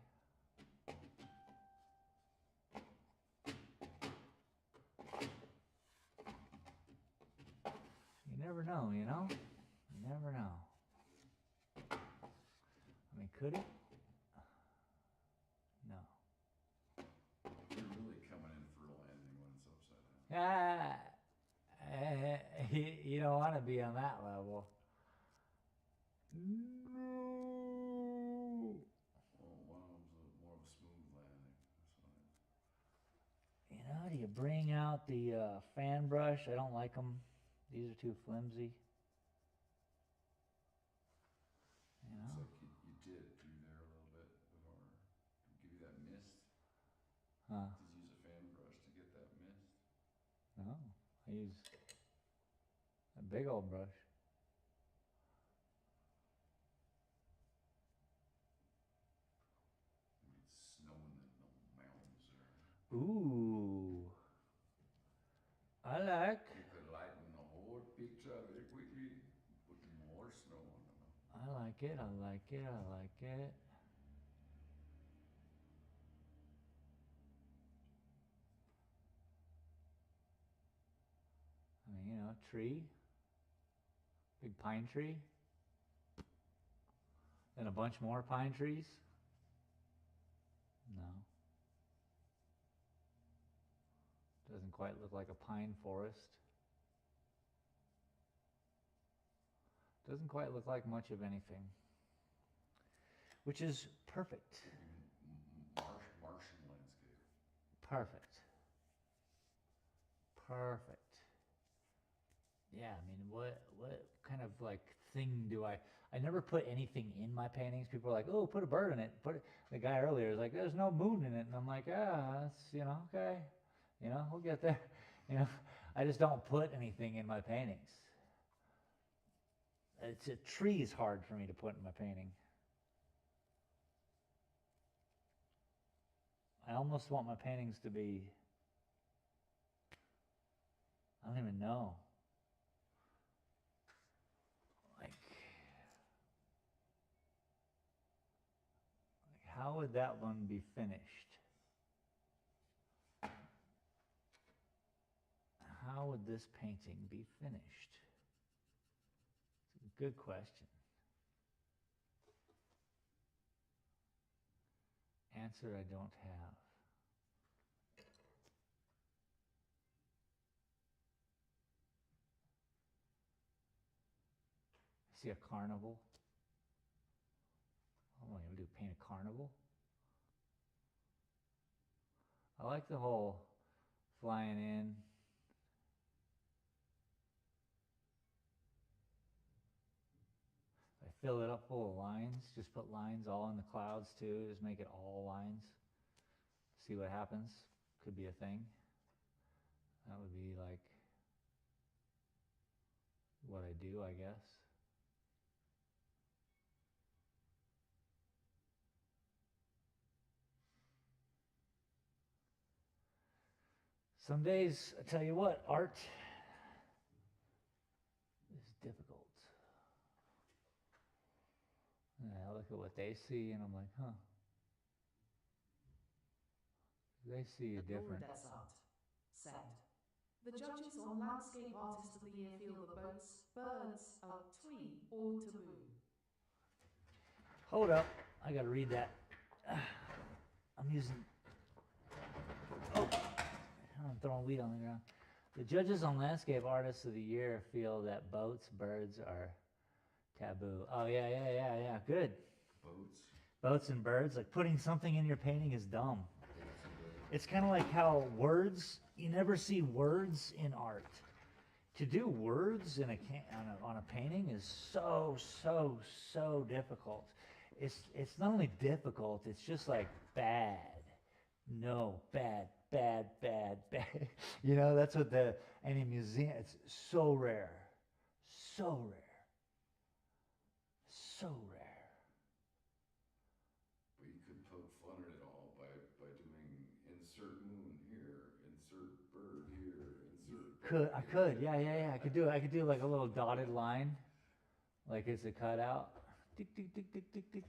You never know, you know? You never know. I mean, could it? No. You're really coming in for a landing when it's upside down. You don't want to be on that level. No. Well, one of them's more of a smooth landing. That's what You know, do you bring out the fan brush? I don't like them. These are too flimsy. You know? It's like you did through there a little bit before. Give you that mist. Huh? Just use a fan brush to get that mist. No, I use a big old brush. Maybe it's snowing in the mountains there. Ooh. I like. You could lighten the whole picture very quickly. Put more snow on them. I like it. I like it. I like it. tree, big pine tree, then a bunch more pine trees. No. Doesn't quite look like a pine forest. Doesn't quite look like much of anything. Which is perfect. Martian landscape. Perfect. Perfect. Yeah, I mean, what kind of like thing do I never put anything in my paintings. People are like, oh, put a bird in it. The guy earlier was like, there's no moon in it. And I'm like, that's, okay. We'll get there. I just don't put anything in my paintings. A tree is hard for me to put in my painting. I almost want my paintings to be, I don't even know. Like how would that one be finished? How would this painting be finished? It's a good question. Answer I don't have. See a carnival? Oh, what do you do? Paint a carnival? I like the whole flying in. I fill it up full of lines. Just put lines all in the clouds too. Just make it all lines. See what happens. Could be a thing. That would be like what I do, I guess. Some days, I tell you what, art is difficult. And I look at what they see and I'm like, huh. They see it different. Laura Desart said, the judges on Landscape Artist of the Year feel the boats, birds, twee, or taboo. Hold up, I gotta read that. I'm using, I'm throwing weed on the ground. The judges on Landscape Artists of the Year feel that boats, birds are taboo. Oh, yeah, good. Boats and birds, like putting something in your painting is dumb. It's kind of like how words, you never see words in art. To do words in on a painting is so difficult. It's not only difficult, it's just like bad. No, bad. That's what in a museum, it's so rare. So rare. But you could poke fun at it all by doing insert moon here, insert bird here, insert. I could, yeah. I could do like a little dotted line, like it's a cutout. Tick, tick, tick, tick, tick, tick.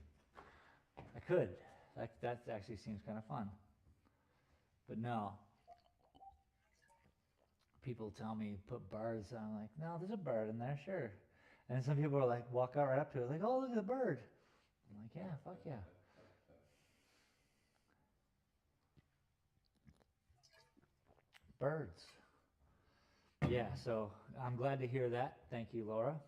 I could. That actually seems kind of fun. But no. People tell me put birds. I'm like, no, there's a bird in there, sure. And some people are like, walk out right up to it, like, oh, look at the bird. I'm like, yeah, fuck yeah. Birds. Yeah, so I'm glad to hear that. Thank you, Laura.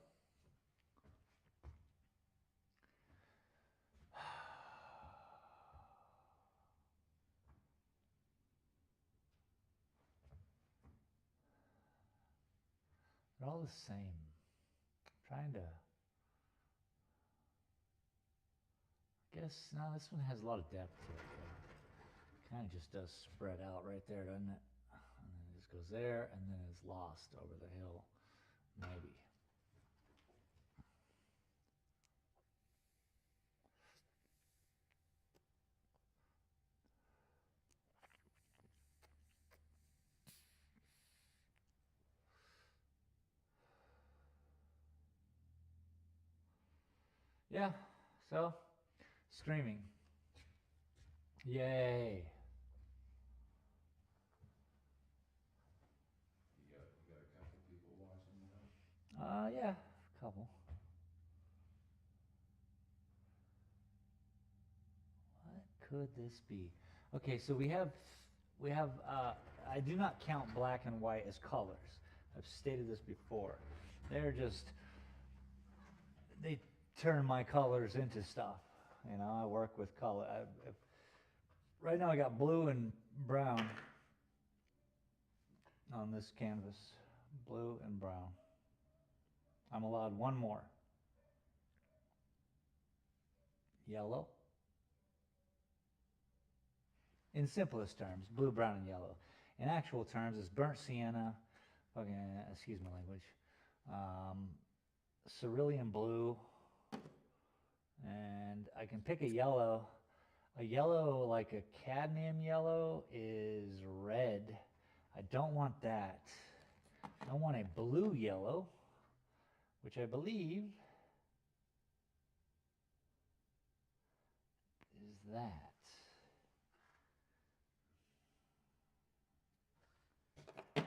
They're all the same. I'm trying to, I guess, no, this one has a lot of depth to it. Kind of just does spread out right there, doesn't it? And then it just goes there, and then it's lost over the hill, maybe. Yeah, so streaming. Yay. You got a couple people watching Yeah, a couple. What could this be? Okay, so we have, I do not count black and white as colors. I've stated this before. They're just, they turn my colors into stuff. You know, I work with color. Right now I got blue and brown on this canvas. Blue and brown. I'm allowed one more. Yellow. In simplest terms, blue, brown, and yellow. In actual terms, it's burnt sienna, excuse my language, cerulean blue, and I can pick a yellow. A yellow, like a cadmium yellow, is red. I don't want that. I want a blue yellow, which I believe is that. I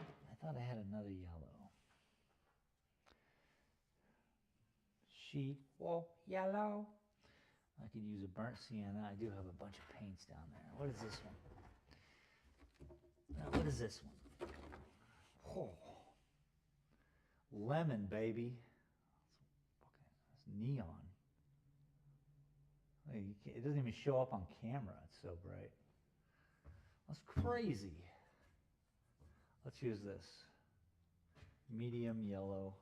thought I had another yellow. Yellow. I could use a burnt sienna. I do have a bunch of paints down there. What is this one? Now, what is this one? Oh. Lemon, baby. It's neon. It doesn't even show up on camera. It's so bright. That's crazy. Let's use this. Medium yellow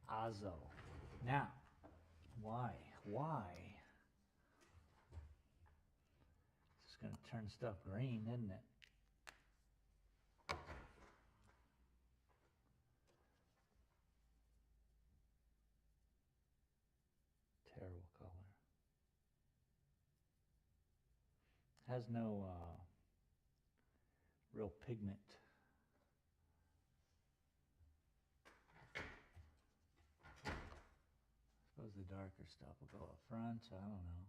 azo. Now, why? It's just going to turn stuff green, isn't it? Terrible color. Has no real pigment. Suppose the darker stuff will go up front. I don't know.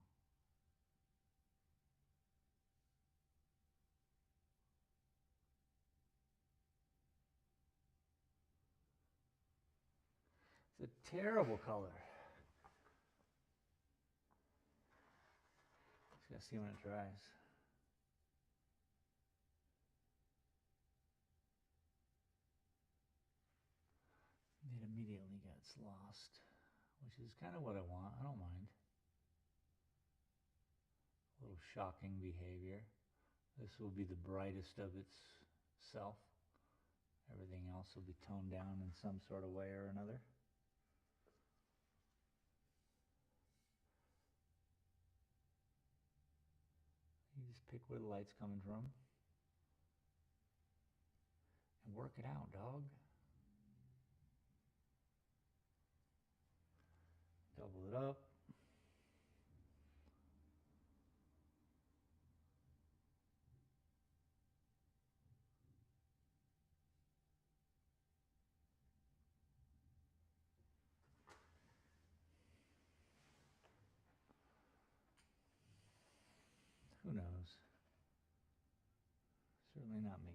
It's a terrible color. Just gotta see when it dries. It immediately gets lost, which is kind of what I want. I don't mind. A little shocking behavior. This will be the brightest of its self. Everything else will be toned down in some sort of way or another. You just pick where the light's coming from and work it out, dog. Double it up. Who knows? Certainly not me.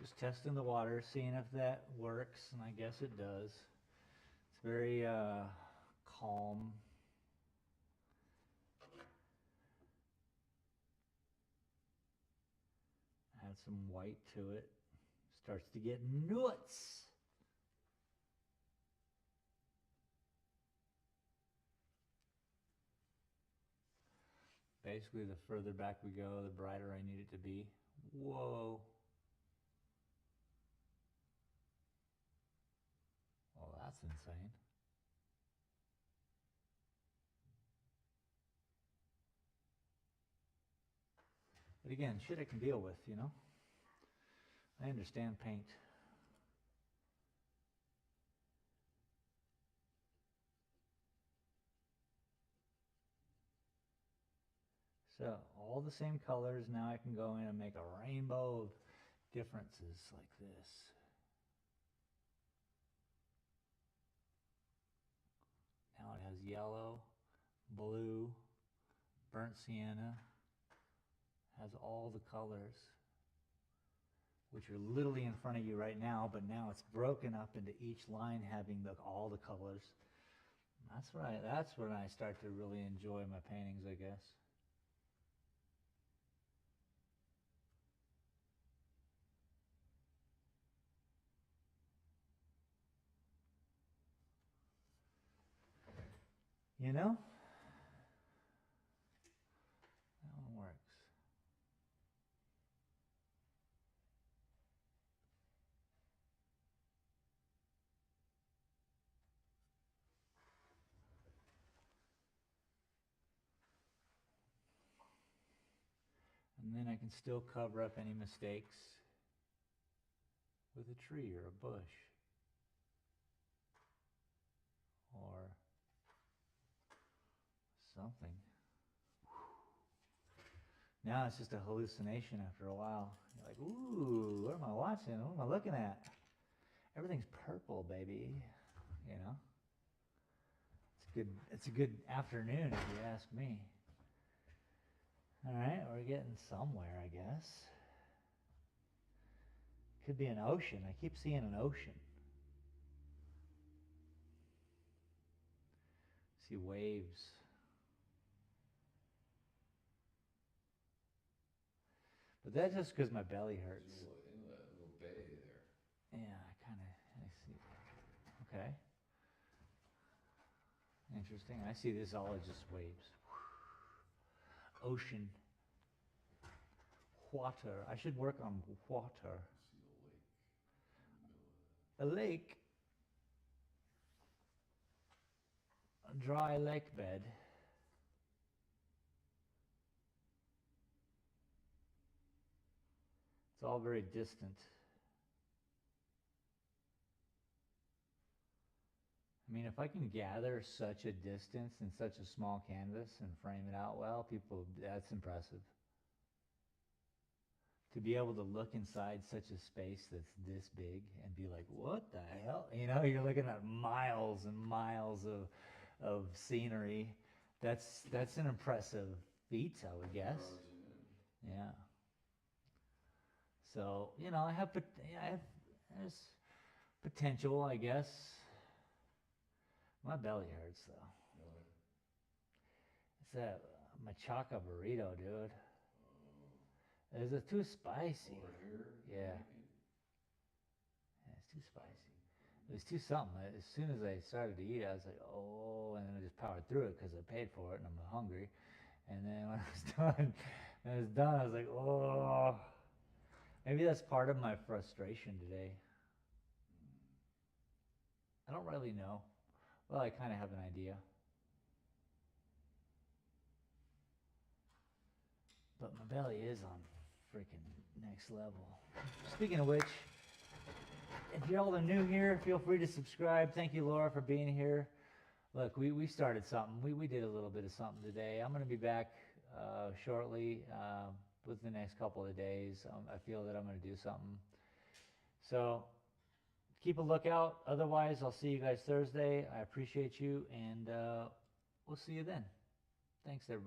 Just testing the water, seeing if that works, and I guess it does. It's very calm. Add some white to it. Starts to get nuts. Basically, the further back we go, the brighter I need it to be. Whoa. Well, that's insane. But again, shit I can deal with, you know? I understand paint. So, all the same colors. Now I can go in and make a rainbow of differences like this. Now it has yellow, blue, burnt sienna, has all the colors, which are literally in front of you right now, but now it's broken up into each line having all the colors. That's when I start to really enjoy my paintings, I guess. You know? That one works. And then I can still cover up any mistakes with a tree or a bush. Or something. Now it's just a hallucination after a while. You're like, ooh, what am I watching? What am I looking at? Everything's purple, baby. You know? It's a good afternoon if you ask me. Alright, we're getting somewhere, I guess. Could be an ocean. I keep seeing an ocean. See waves. But that's just because my belly hurts. In that little bay there. Yeah, I see. Okay. Interesting. I see this all as just waves. Ocean. Water. I should work on water. See a lake in the middle of that. A lake. A dry lake bed. It's all very distant. I mean, if I can gather such a distance in such a small canvas and frame it out well, that's impressive. To be able to look inside such a space that's this big and be like, what the hell? You know, you're looking at miles and miles of scenery. That's an impressive feat, I would guess. Yeah. So, you know, there's potential, I guess. My belly hurts, though. Really? It's that machaca burrito, dude. Is it too spicy? Over here? Yeah. Yeah, it's too spicy. It was too something. As soon as I started to eat, I was like, oh, and then I just powered through it because I paid for it and I'm hungry. And then when I was done, I was like, oh. Maybe that's part of my frustration today. I don't really know. Well, I kind of have an idea. But my belly is on freaking next level. Speaking of which, if y'all are new here, feel free to subscribe. Thank you, Laura, for being here. Look, we started something. We did a little bit of something today. I'm going to be back shortly within the next couple of days. I feel that I'm going to do something. So keep a lookout. Otherwise, I'll see you guys Thursday. I appreciate you, and we'll see you then. Thanks, everybody.